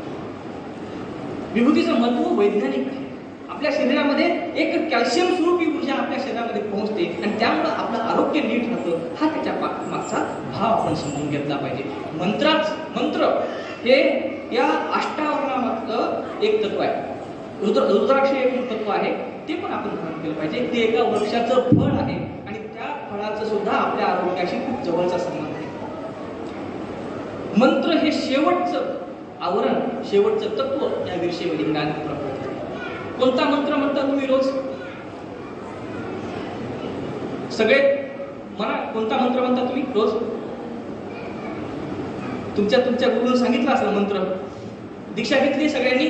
विभूतीचं महत्व वैज्ञानिक आहे. आपल्या शरीरामध्ये एक कॅल्शियम स्वरूपी ऊर्जा आपल्या शरीरामध्ये पोहोचते आणि त्यामुळे आपलं आरोग्य नीट राहतं. हा त्याच्या मागचा असा भाव आपण समजून घेतला पाहिजे. मंत्र हे या अष्टावरणामधलं एक तत्व आहे. रुद्राक्ष एक तत्व आहे, ते पण आपण धारण केलं पाहिजे. ते एका वृक्षाचं फळ आहे आणि त्या फळाचं सुद्धा आपल्या आरोग्याशी खूप जवळचा संबंध आहे. मंत्र हे शेवटचं आवरण, शेवटचं तत्व या विषयामध्ये ज्ञान प्राप्त आहे. कोणता मंत्र म्हणता तुम्ही रोज? सगळे म्हणा, कोणता मंत्र म्हणता तुम्ही रोज? तुमच्या गुरुने सांगितलं असेल मंत्र. दीक्षा घेतली सगळ्यांनी,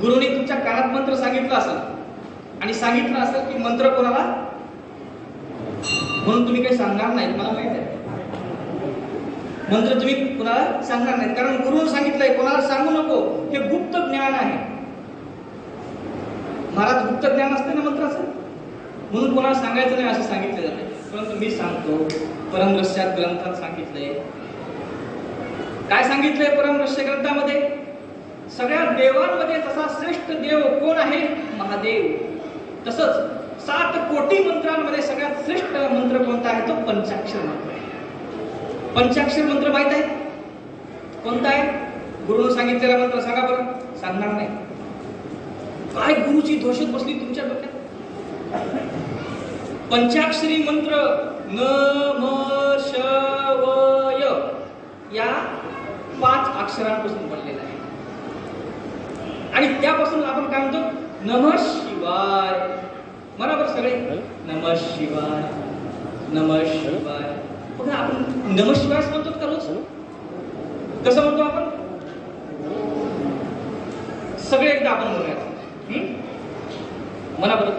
गुरुने तुमच्या कानात मंत्र सांगितलं असेल आणि सांगितलं असेल की मंत्र कोणाला म्हणून तुम्ही काही सांगणार नाही. मला माहित आहे मंत्र तुम्ही कोणाला सांगणार नाही, कारण गुरुने सांगितलंय कोणाला सांगू नको. हे गुप्त ज्ञान आहे. महाराज गुप्त ज्ञान असते ना मंत्राचं, म्हणून कोणाला सांगायचं नाही असं सांगितलं जाते. परंतु मी सांगतो, परमरहस्य ग्रंथात सांगितलंय. काय सांगितलंय परमरहस्य ग्रंथामध्ये? सगळ्या देवांमध्ये तसा श्रेष्ठ देव कोण आहे? महादेव. तसंच 7 कोटी मंत्रांमध्ये सगळ्यात श्रेष्ठ मंत्र कोणता आहे? तो पंचाक्षर मंत्र आहे. पंचाक्षर मंत्र माहित आहे कोणता आहे? गुरुने सांगितलेला मंत्र सांगा बरं. सांगणार नाही. काय गुरुची दहशत बसली तुमच्या डोक्यात? पंचाक्षरी मंत्र नम शवय या 5 अक्षरांपासून बनलेला आहे. आणि त्यापासून आपण काय म्हणतो? नमः शिवाय. बरोबर सगळे नमः शिवाय, नमः शिवाय. बघा आपण नमः शिवाय म्हणतो का रोज? कसं म्हणतो आपण? सगळे एकदा आपण म्हणूयात. म्हणा बरं,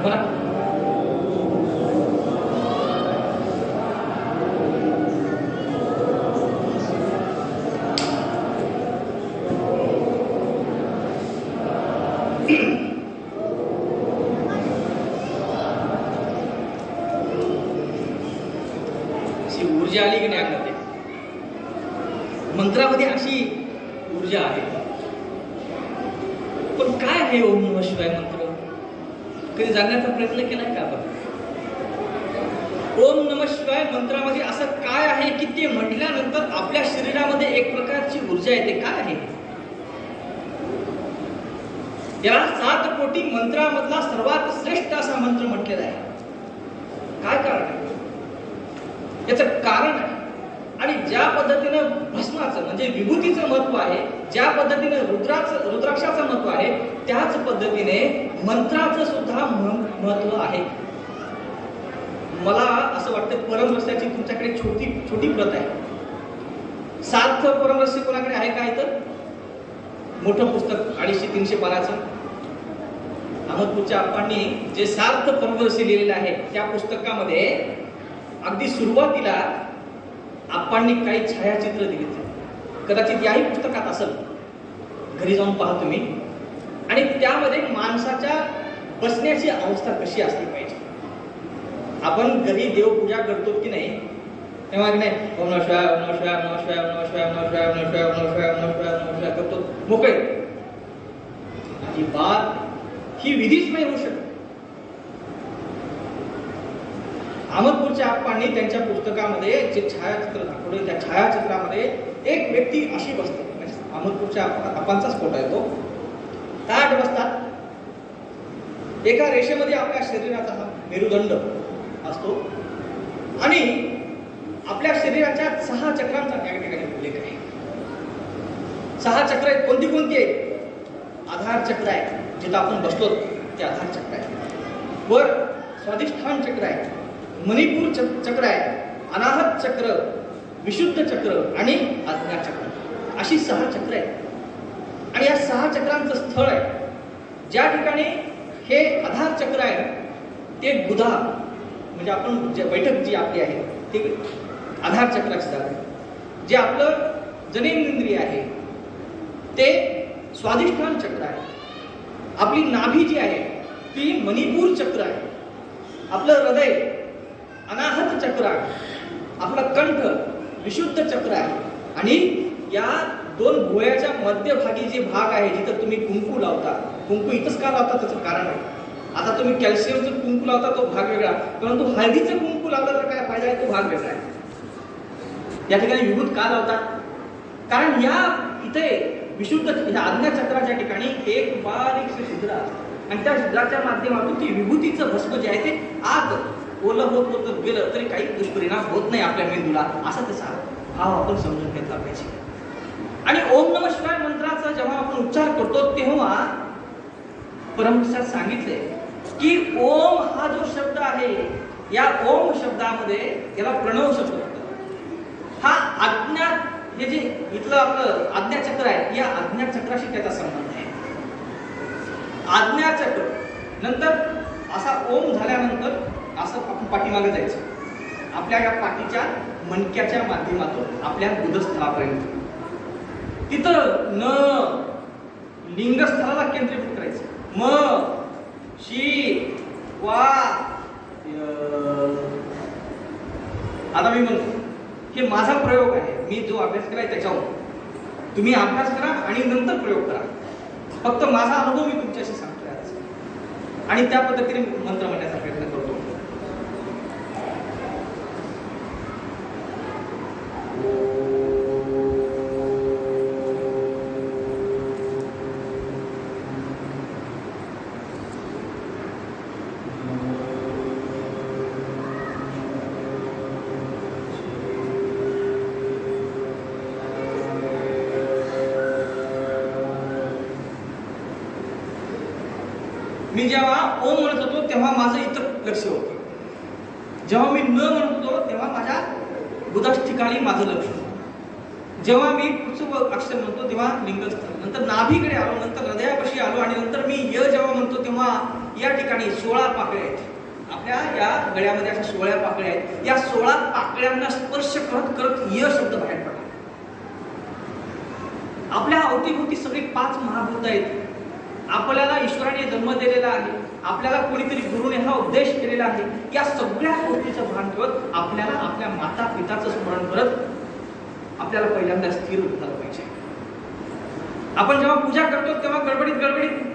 म्हणा. ऊर्जा आली की नाही आपल्यामध्ये? मंत्रामध्ये अशी ऊर्जा आहे. पण काय आहे ओम नमः शिवाय मंत्र? कधी जाणण्याचा प्रयत्न केलाय का आपण? ओम नमः शिवाय मंत्रामध्ये असं काय आहे की ते म्हटल्यानंतर आपल्या शरीरामध्ये एक प्रकारची ऊर्जा येते? काय आहे? याला 7 कोटी मंत्रामधला सर्वात श्रेष्ठ असा मंत्र म्हटलेला आहे. काय कारण आहे? याचं कारण आहे. आणि ज्या पद्धतीनं भस्माचं म्हणजे विभूतीचं महत्व आहे, ज्या पद्धतीने रुद्राक्षाचं महत्व आहे, त्याच पद्धतीने मंत्राचं सुद्धा महत्व आहे. मला असं वाटतं परमरहस्याची तुमच्याकडे छोटी प्रत आहे. सार्थ परमरहस्य कोणाकडे आहे का? इथं मोठं पुस्तक 250-300 पानाचं अहमदपूरच्या आप्पांनी जे सार्थ परमरहस्य लिहिलेलं आहे, त्या पुस्तकामध्ये अगदी सुरुवातीला आप्पांनी काही छायाचित्र दिले. कदाचित याही पुस्तकात असेल, घरी जाऊन पहा तुम्ही. आणि त्यामध्ये माणसाच्या बसण्याची अवस्था कशी असली पाहिजे. आपण घरी देवपूजा करतो की नाही, तेव्हा की नाही ओम नमः शिवाय, ओम नमः शिवाय, ओम नमः शिवाय, ओम नमः शिवाय, ओम नमः शिवाय, ओम नमः शिवाय, ओम नमः शिवाय, ओम नमः शिवाय, ओम नमः शिवाय करतो मोकळे. अजिबात ही विधीच नाही होऊ शकत. अहमदपूरच्या आप्पांनी त्यांच्या पुस्तकामध्ये जे छायाचित्र दाखवले, त्या छायाचित्रामध्ये एक व्यक्ती अशी बसते. म्हणजे अहमदपूरच्या आप्पांचाच फोटो आहे तो. ताट बसतात. एका रेषेमध्ये आपल्या शरीराचा हा मेरुदंड असतो आणि आपल्या शरीराच्या 6 चक्रांचा त्या ठिकाणी उल्लेख आहे. 6 चक्र आहेत. कोणती आहेत? आधार चक्र आहे, जिथं आपण बसलो ते आधार चक्र आहे. वर स्वाधिष्ठान चक्र आहे, मणिपूर चक्र आहे, अनाहत चक्र, विशुद्ध चक्र आणि आज्ञा चक्र, अशी 6 चक्र आहेत. आणि या 6 चक्रांचं स्थळ आहे. ज्या ठिकाणी हे आधार चक्र आहे ते गुधा म्हणजे आपण जे बैठक जी आपली आहे ते आधार चक्राची जागा आहे. जे आपलं जनेंद्रिय आहे ते स्वाधिष्ठान चक्र आहे. आपली नाभी जी आहे ती मणिपूर चक्र आहे. आपलं हृदय अनाहत चक्र आहे. आपला कंठ विशुद्ध चक्र आहे. आणि या 2 भुवयाच्या मध्यभागी जे भाग आहे जिथं तुम्ही कुंकू लावता, कुंकू इथंच का लावता त्याचं कारण आहे. आता तुम्ही कॅल्शियमचं कुंकू लावता तो भाग वेगळा, परंतु हळदीचं कुंकू लावलं तर काय फायदा आहे तो भाग वेगळा आहे. या ठिकाणी विभूत का लावतात? कारण या इथे विशुद्ध ह्या आज्ञाचक्राच्या ठिकाणी एक बारीकसे छिद्र असतं आणि त्या छिद्राच्या माध्यमातून ती विभूतीचं भस्म जे आहे ते आत ओलं होत होत गेलं तरी काही दुष्परिणाम होत नाही आपल्या मेंदूला, असा त्याचा भाव आपण समजून घेतला पाहिजे. आणि ओम नमः शिवाय मंत्राचा जेव्हा आपण उच्चार करतो तेव्हा परमहंसात सांगितले की ओम हा जो शब्द आहे या ओम शब्दामध्ये याला प्रणव शब्द म्हणतात. हा आज्ञा हे जे इथलं आपलं आज्ञाचक्र आहे या आज्ञाचक्राशी त्याचा संबंध आहे. आज्ञाचक्र नंतर असा ओम झाल्यानंतर असं आपण पाठीमागे जायचं, आपल्या या पाठीच्या मणक्याच्या माध्यमातून आपल्या गुदस्थळापर्यंत, तिथं न लिंगस्थळाला केंद्रीभूत करायचं. म शी वा आता मी म्हणतो हे माझा प्रयोग आहे, मी जो अभ्यास केलाय त्याच्यावर तुम्ही अभ्यास करा आणि नंतर प्रयोग करा. फक्त माझा अनुभव मी तुमच्याशी सांगतोय आज आणि त्या पद्धतीने मंत्र म्हणण्याचा प्रयत्न करतो. मी जेव्हा ओम म्हणत होतो तेव्हा माझं इतर लक्ष होतं, जेव्हा मी न म्हणत होतो तेव्हा माझ्या गुदश ठिकाणी माझं लक्ष होतं, जेव्हा मी पुढचं अक्षर म्हणतो तेव्हा लिंगस्थळ, नंतर नाभीकडे आलो, नंतर हृदयापाशी आलो आणि नंतर मी य जेव्हा म्हणतो तेव्हा या ठिकाणी 16 पाकळ्या आहेत. आपल्या या गळ्यामध्ये अशा 16 पाकळ्या आहेत. या 16 पाकळ्यांना स्पर्श करत करत य शब्द बाहेर पडला. आपल्या अवतीभोवती सगळी 5 महाभूत आहेत. आपल्याला ईश्वराने जन्म दिलेला आहे, आपल्याला कोणीतरी गुरुने हा उपदेश केलेला आहे. या सगळ्या गोष्टीचं भान ठेवत आपल्याला आपल्या माता पिताचं स्मरण करत आपल्याला पहिल्यांदा स्थिर झालं पाहिजे. आपण जेव्हा पूजा करतो तेव्हा गडबडीत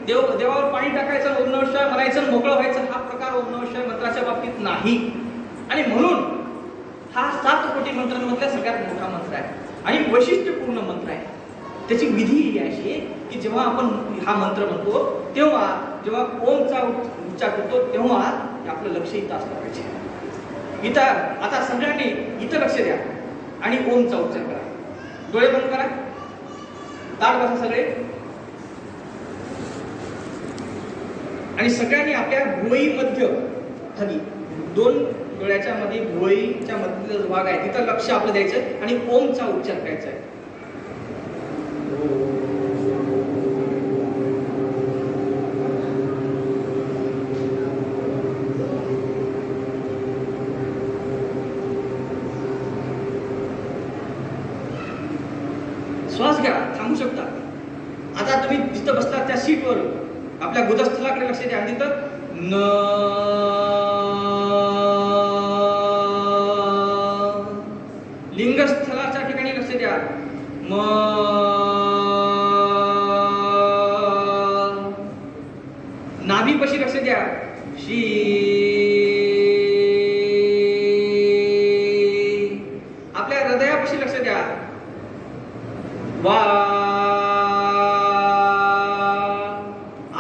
देवावर पाणी टाकायचं, ओम नमः शिवाय म्हणायचं, मोकळं व्हायचं, हा प्रकार ओम नमः शिवाय मंत्राच्या बाबतीत नाही. आणि म्हणून हा 7 कोटी मंत्रांमधला सगळ्यात मोठा मंत्र आहे आणि वैशिष्ट्यपूर्ण मंत्र आहे. त्याची विधी ही अशी आहे की जेव्हा आपण हा मंत्र म्हणतो तेव्हा जेव्हा ओमचा उच्चार करतो तेव्हा आपलं लक्ष इथं असलं पाहिजे. इथं आता सगळ्यांनी इथं लक्ष द्या आणि ओमचा उच्चार करा. डोळे बंद करा, ताट बसा सगळे आणि सगळ्यांनी आपल्या भुवई मध्य खाली 2 डोळ्याच्या मध्ये भुवईच्या मधला जो भाग आहे तिथं लक्ष आपलं द्यायचं आणि ओमचा उच्चार करायचा आहे. श्वास घ्या, थांबू शकता. आता तुम्ही जिथं बसला त्या सीटवर आपल्या गुदस्थळाकडे लक्ष द्या. तिथं न लिंगस्थळाच्या ठिकाणी लक्ष द्या. म नाभीपाशी लक्ष द्या. शी आपल्या हृदयापाशी लक्ष द्या. वा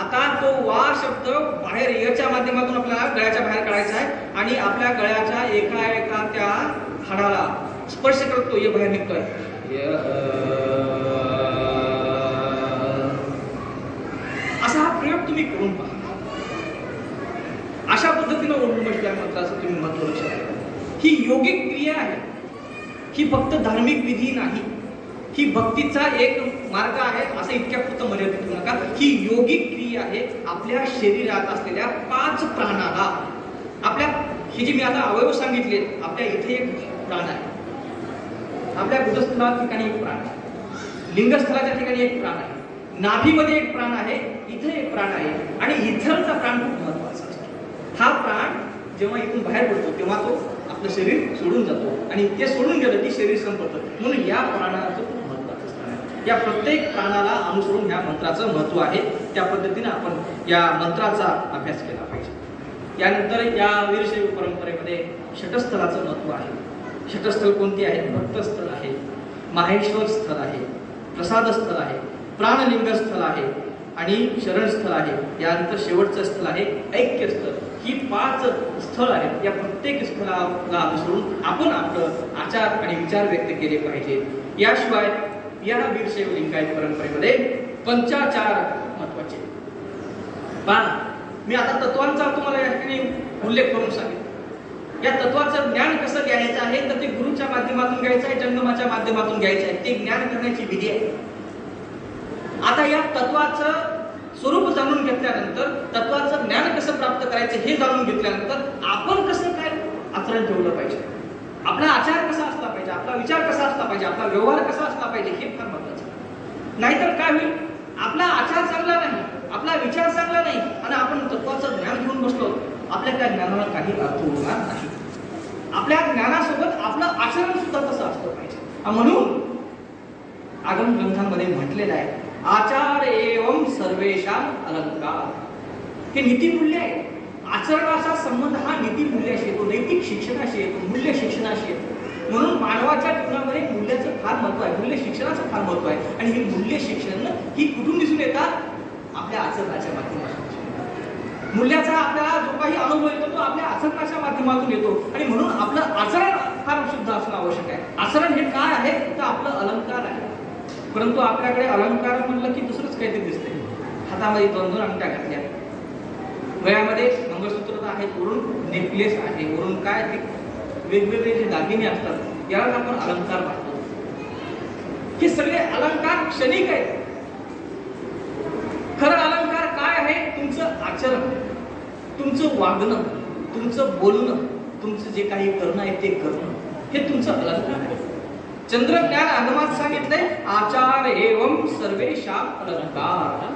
आता तो वा शब्द बाहेर यच्या माध्यमातून आपल्याला गळ्याच्या बाहेर काढायचा आहे आणि आपल्या गळ्याच्या एका त्या हाडाला स्पर्श करतो, य बाहेर निघतोय. असा हा प्रयोग तुम्ही करून पहा. अशा पद्धतीने ओम नमः शिवाय मंत्राचं तुम्ही महत्व लक्षात ठेवा. ही योगिक क्रिया आहे, ही फक्त धार्मिक विधी नाही, ही भक्तीचा एक मार्ग आहे असं इतक्या पुरतं मर्यादित करू नका. ही योगिक क्रिया आहे. आपल्या शरीरात असलेल्या 5 प्राणाला आपल्या ही जी मी आता अवयव सांगितले, आपल्या इथे एक प्राण आहे, आपल्या गुदस्थळा ठिकाणी एक प्राण आहे, लिंगस्थळाच्या ठिकाणी एक प्राण आहे, नाभीमध्ये एक प्राण आहे, इथे एक प्राण आहे आणि इथलचा प्राण खूप महत्वाचा असतो. हा प्राण जेव्हा इथून बाहेर पडतो तेव्हा तो आपलं शरीर सोडून जातो आणि ते सोडून गेलं की शरीर संपतं. म्हणून या प्राणाचं खूप महत्वाचं स्थान आहे. या प्रत्येक प्राणाला अनुसरून ह्या मंत्राचं महत्व आहे. त्या पद्धतीने आपण या मंत्राचा अभ्यास केला पाहिजे. यानंतर या वीरशैव परंपरेमध्ये षटस्थलाचं महत्व आहे. षटस्थल कोणती आहेत? भक्तस्थल आहे, माहेश्वर स्थल आहे, प्रसाद स्थल आहे, प्राणलिंग स्थल आहे आणि शरण स्थल आहे. यानंतर शेवटचं स्थल आहे ऐक्य स्थल. ही 5 स्थळ आहेत. या प्रत्येक स्थळाला अनुसरून आपण आपलं आचार आणि विचार व्यक्त केले पाहिजे. याशिवाय या वीरशैव लिंगायत परंपरेमध्ये पंचाचार महत्वाचे. पहा, मी आता तत्वांचा तुम्हाला या ठिकाणी उल्लेख करून सांगेन. या तत्वाचं ज्ञान कसं घ्यायचं आहे तर ते गुरुच्या माध्यमातून घ्यायचं आहे, जंगमाच्या माध्यमातून घ्यायचं आहे. ते ज्ञान करण्याची विधी आहे. आता या तत्वाचं स्वरूप जाणून घेतल्यानंतर, तत्वाचं ज्ञान कसं प्राप्त करायचं हे जाणून घेतल्यानंतर आपण कसं काय आचरण ठेवलं पाहिजे, आपला आचार कसा असला पाहिजे, आपला विचार कसा असला पाहिजे, आपला व्यवहार कसा असला पाहिजे हे फार महत्वाचं. नाहीतर काय होईल, आपला आचार चांगला नाही, आपला विचार चांगला नाही आणि आपण तत्वाचं ज्ञान घेऊन बसलो, आपल्या त्या ज्ञानाला काही अर्थ होणार नाही. आपल्या ज्ञानासोबत आपलं आचरण सुद्धा तसं असलं पाहिजे. म्हणून आगम ग्रंथांमध्ये म्हटलेलं आहे आचार एवं सर्वेषां अलंकार. हे नीतिमूल्य आहे. आचरणाचा संबंध हा नीतिमूल्याशी येतो, नैतिक शिक्षणाशी येतो, मूल्य शिक्षणाशी येतो. म्हणून मानवाच्या जीवनामध्ये मूल्याचं फार महत्व आहे, मूल्य शिक्षणाचं फार महत्व आहे. आणि हे मूल्य शिक्षण ही कुठून दिसून येतात? आपल्या आचरणाच्या माध्यमातून. मूल्याचा आपल्याला जो काही अनुभव येतो तो आपल्या आचरणाच्या माध्यमातून येतो. आणि म्हणून आपलं आचरण फार शुद्ध असणं आवश्यक आहे. आचरण हे काय आहे तर आपलं अलंकार आहे. परंतु आपल्याकडे अलंकार म्हणलं की दुसरंच काहीतरी दिसतंय. हातामध्ये 2-2 अंगठ्या घातल्या, गळ्यामध्ये मंगळसूत्र आहे, वरून नेकलेस आहे, वरून काय ते वेगवेगळे जे दागिने असतात याला आपण अलंकार म्हणतो. हे सगळे अलंकार क्षणिक आहेत. खरं अलंकार काय आहे? तुमचं आचरण, तुमचं वागणं, तुमचं बोलणं, तुमचं जे काही करणं आहे ते करणं, हे तुमचं अलंकार आहे. चंद्रज्ञान आगमात सांगितलंय आचार एवं सर्वेषां अलंकार.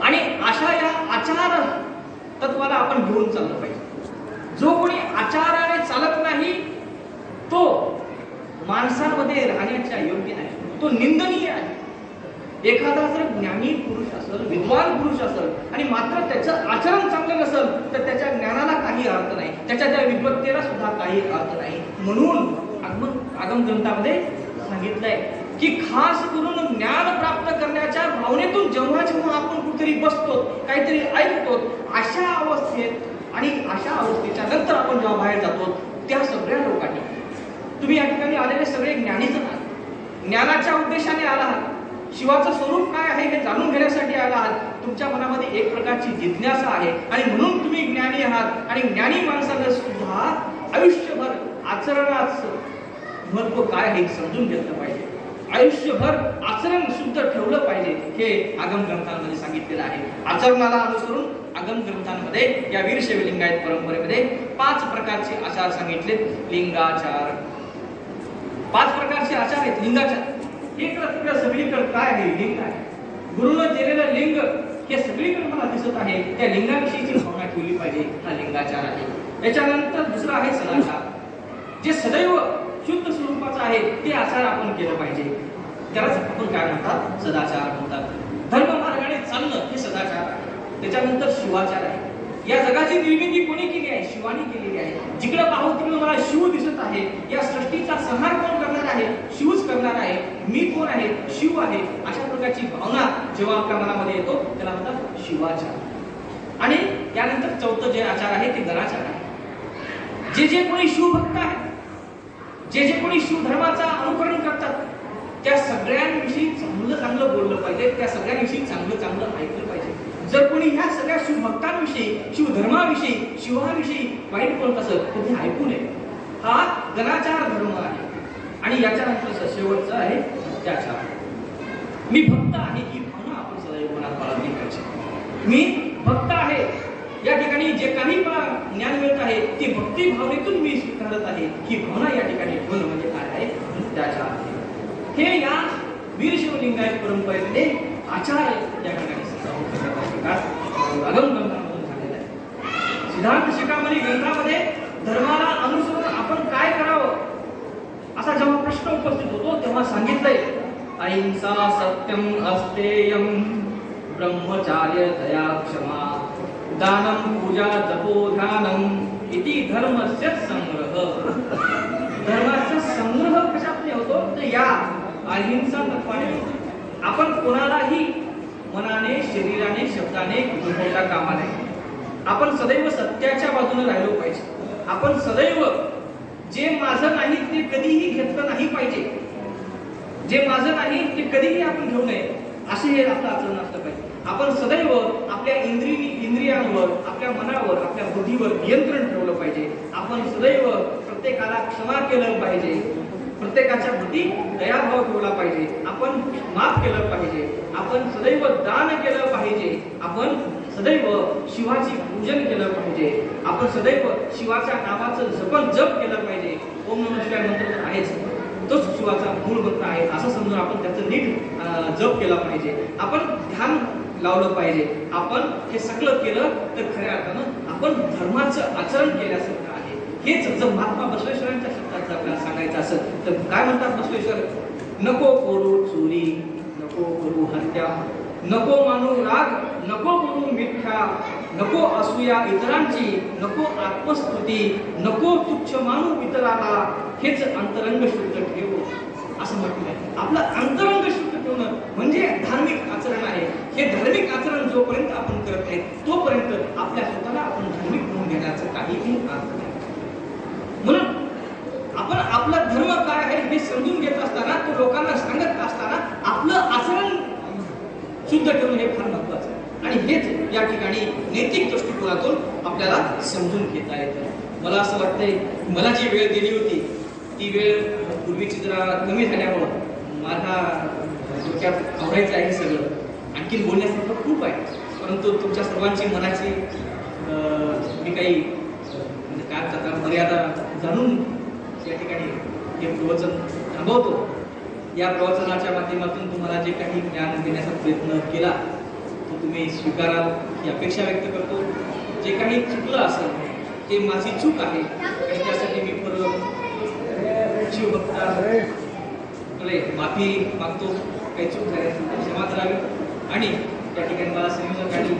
आणि अशा या आचार तत्वाला आपण घेऊन चाललं पाहिजे. जो कोणी आचाराने चालत नाही तो माणसांमध्ये राहण्याच्या योग्य नाही, तो निंदनीय आहे. एखादा जर ज्ञानी पुरुष असेल, विद्वान पुरुष असेल आणि मात्र त्याचं आचरण चांगलं नसेल तर त्याच्या ज्ञानाला काही अर्थ नाही, त्याच्या त्या विद्वत्तेला सुद्धा काही अर्थ नाही. म्हणून आगम ग्रंथामध्ये सांगितलंय की खास करून ज्ञान प्राप्त करण्याच्या भावनेतून जेव्हा जेव्हा आपण कुठेतरी बसतो, काहीतरी ऐकतो, अशा अवस्थेत आणि अशा अवस्थेच्या नंतर आपण जेव्हा बाहेर जातो त्या सगळ्या लोकांनी, तुम्ही या ठिकाणी आलेले सगळे ज्ञानीच आहात, ज्ञानाच्या उद्देशाने आला आहात, शिवाचं स्वरूप काय आहे हे जाणून घेण्यासाठी आला आहात. तुमच्या मनामध्ये एक प्रकारची जिज्ञासा आहे आणि म्हणून तुम्ही ज्ञानी आहात. आणि ज्ञानी माणसाला सुद्धा आयुष्यभर आचरणाचं महत्व काय आहे समजून घेतलं पाहिजे. आयुष्यभर आचरण शुद्ध ठेवलं पाहिजे हे आगम ग्रंथांमध्ये सांगितलेलं आहे. आचरणाला अनुसरून आगम ग्रंथांमध्ये या वीरशैव लिंगायत परंपरेमध्ये 5 प्रकारचे आचार सांगितले. लिंगाचार 5 प्रकारचे आचार आहेत. लिंगाचार इकडं सगळीकडे काय आहे? लिंग आहे. गुरुनं दिलेलं लिंग हे सगळीकडे मला दिसत आहे. त्या लिंगाविषयीची भावना ठेवली पाहिजे, हा लिंगाचार आहे. याच्यानंतर दुसरा आहे सदाचार, जे सदैव शुद्ध स्वरूपाचं आहे ते आचार आपण केलं पाहिजे. त्यालाच आपण काय म्हणतात? सदाचार म्हणतात. धर्म मार्गाने चालणं हे सदाचार आहे. त्याच्यानंतर शिवाचार आहे. या जगाची निर्मिती कोणी केली आहे? शिवानी केलेली आहे. जिकडे पाहू तिकडे मला शिव दिसत आहे. या सृष्टीचा संहार कोण करणार आहे? शिवच करणार आहे. मी कोण आहे? शिव आहे. अशा प्रकारची भावना जेव्हा आपल्या मनामध्ये येतो त्याला म्हणतात शिवाचार. आणि त्यानंतर चौथं जे आचार आहे ते गणाचार आहे. जे कोणी शिवभक्त आहे, जे कोणी शिव धर्माचा अनुकरण करतात त्या सगळ्यांविषयी चांगलं बोललं पाहिजे, त्या सगळ्यांविषयी चांगलं ऐकलं पाहिजे. जर कोणी ह्या सगळ्या शिवभक्तांविषयी, शिवधर्माविषयी, शिवाविषयी वाईट बोलत असेल तर ते ऐकू नये. हा गणाचार धर्म आहे. आणि याच्यानंतर शेवटचं आहे त्याचार. मी भक्त आहे ही भावना आपण सदैव मनात बाळगली पाहिजे. मी भक्त आहे, या ठिकाणी जे काही मला ज्ञान मिळत आहे ते भक्ती भावनेतून मी स्वीकारत आहे ही भावना या ठिकाणी ठेवणं म्हणजे काय आहे? त्याचार आहे. हे या वीरशैव लिंगायत परंपरेमध्ये आचार या ठिकाणी आगम ग्रंथामधून झालेला आहे. सिद्धांत शिखामणी ग्रंथामध्ये धर्माला अनुसरून आपण काय करावं असा जेव्हा प्रश्न उपस्थित होतो तेव्हा सांगितलंय अहिंसा सत्यम अस्तेयम ब्रह्मचार्य दया क्षमा दानम पूजा तपो ध्यानम इति धर्मस्य संग्रह. धर्माचा संग्रह कशाने होतो तर या अहिंसा तत्वाने होतो. आपण कोणालाही मनाने शरीराने शब्दाने दुखवता कामा नये. आपण सदैव सत्याच्या बाजूने राहिलो पाहिजे. आपण सदैव जे माझं नाही ते कधीही घेतलं नाही पाहिजे. जे माझं नाही ते कधीही आपण घेऊ नये असे हे आपलं आचरण असलं पाहिजे. आपण सदैव आपल्या इंद्रियांवर आपल्या मनावर आपल्या बुद्धीवर नियंत्रण ठेवलं पाहिजे. आपण सदैव प्रत्येकाला क्षमा केलं पाहिजे. प्रत्येकाच्या प्रती दयाभाव ठेवला पाहिजे. आपण माफ केलं पाहिजे. आपण सदैव दान केलं पाहिजे. आपण सदैव शिवाची पूजन केलं पाहिजे. आपण सदैव शिवाच्या नावाचं जप केलं पाहिजे. ओम नमः शिवाय मंत्र आहेच, तोच शिवाचा मूळ मंत्र आहे असं समजून आपण त्याचं नीट जप केला पाहिजे. आपण ध्यान लावलं पाहिजे. आपण हे सगळं केलं तर खऱ्या अर्थानं आपण धर्माचं आचरण केल्यासारखं आहे. हेच जर महात्मा बसवेश्वरांच्या शब्दात जर आपल्याला सांगायचं असेल तर काय म्हणतात बसवेश्वर? नको करू चोरी, नको करू हत्या, नको मानू राग, नको बोलू मिथ्या, नको असूया इतरांची, नको आत्मस्तुती, नको तुच्छ मानू इतराला, हेच अंतरंग शुद्ध ठेव असं म्हटलं आहे. आपलं अंतरंग शुद्ध ठेवणं म्हणजे धार्मिक आचरण आहे. हे धार्मिक आचरण जोपर्यंत आपण करत नाही तोपर्यंत आपल्या स्वतःला आपण धार्मिक म्हणून घेण्याचं काहीही अर्थ नाही. म्हणून आपण आपला धर्म काय आहे हे समजून घेत असताना, तो लोकांना सांगत असताना आपलं आचरण शुद्ध ठेवणं हे फार महत्वाचं आहे. आणि हेच या ठिकाणी नैतिक दृष्टिकोनातून आपल्याला समजून घेता येतं. मला असं वाटतंय मला जी वेळ दिली होती ती वेळ पूर्वीची जरा कमी झाल्यामुळं माझा डोक्यात आवडायचं आहे सगळं. आणखीन बोलण्यासारखं खूप आहे, परंतु तुमच्या सर्वांची मनाची मी काही म्हणजे काय करता मर्यादा जाणून या ठिकाणी हे प्रवचन थांबवतो. या प्रवचनाच्या माध्यमातून तुम्हाला जे काही ज्ञान देण्याचा प्रयत्न केला तो तुम्ही स्वीकाराल ही अपेक्षा व्यक्त करतो. जे काही चुकलं असेल ते माझी चूक आहे आणि त्यासाठी मी परत शिवभक्तांकडे माफी मागतो. काही चूक झाली असेल तर क्षमा करावी. आणि त्या ठिकाणी मला संयोजकांनी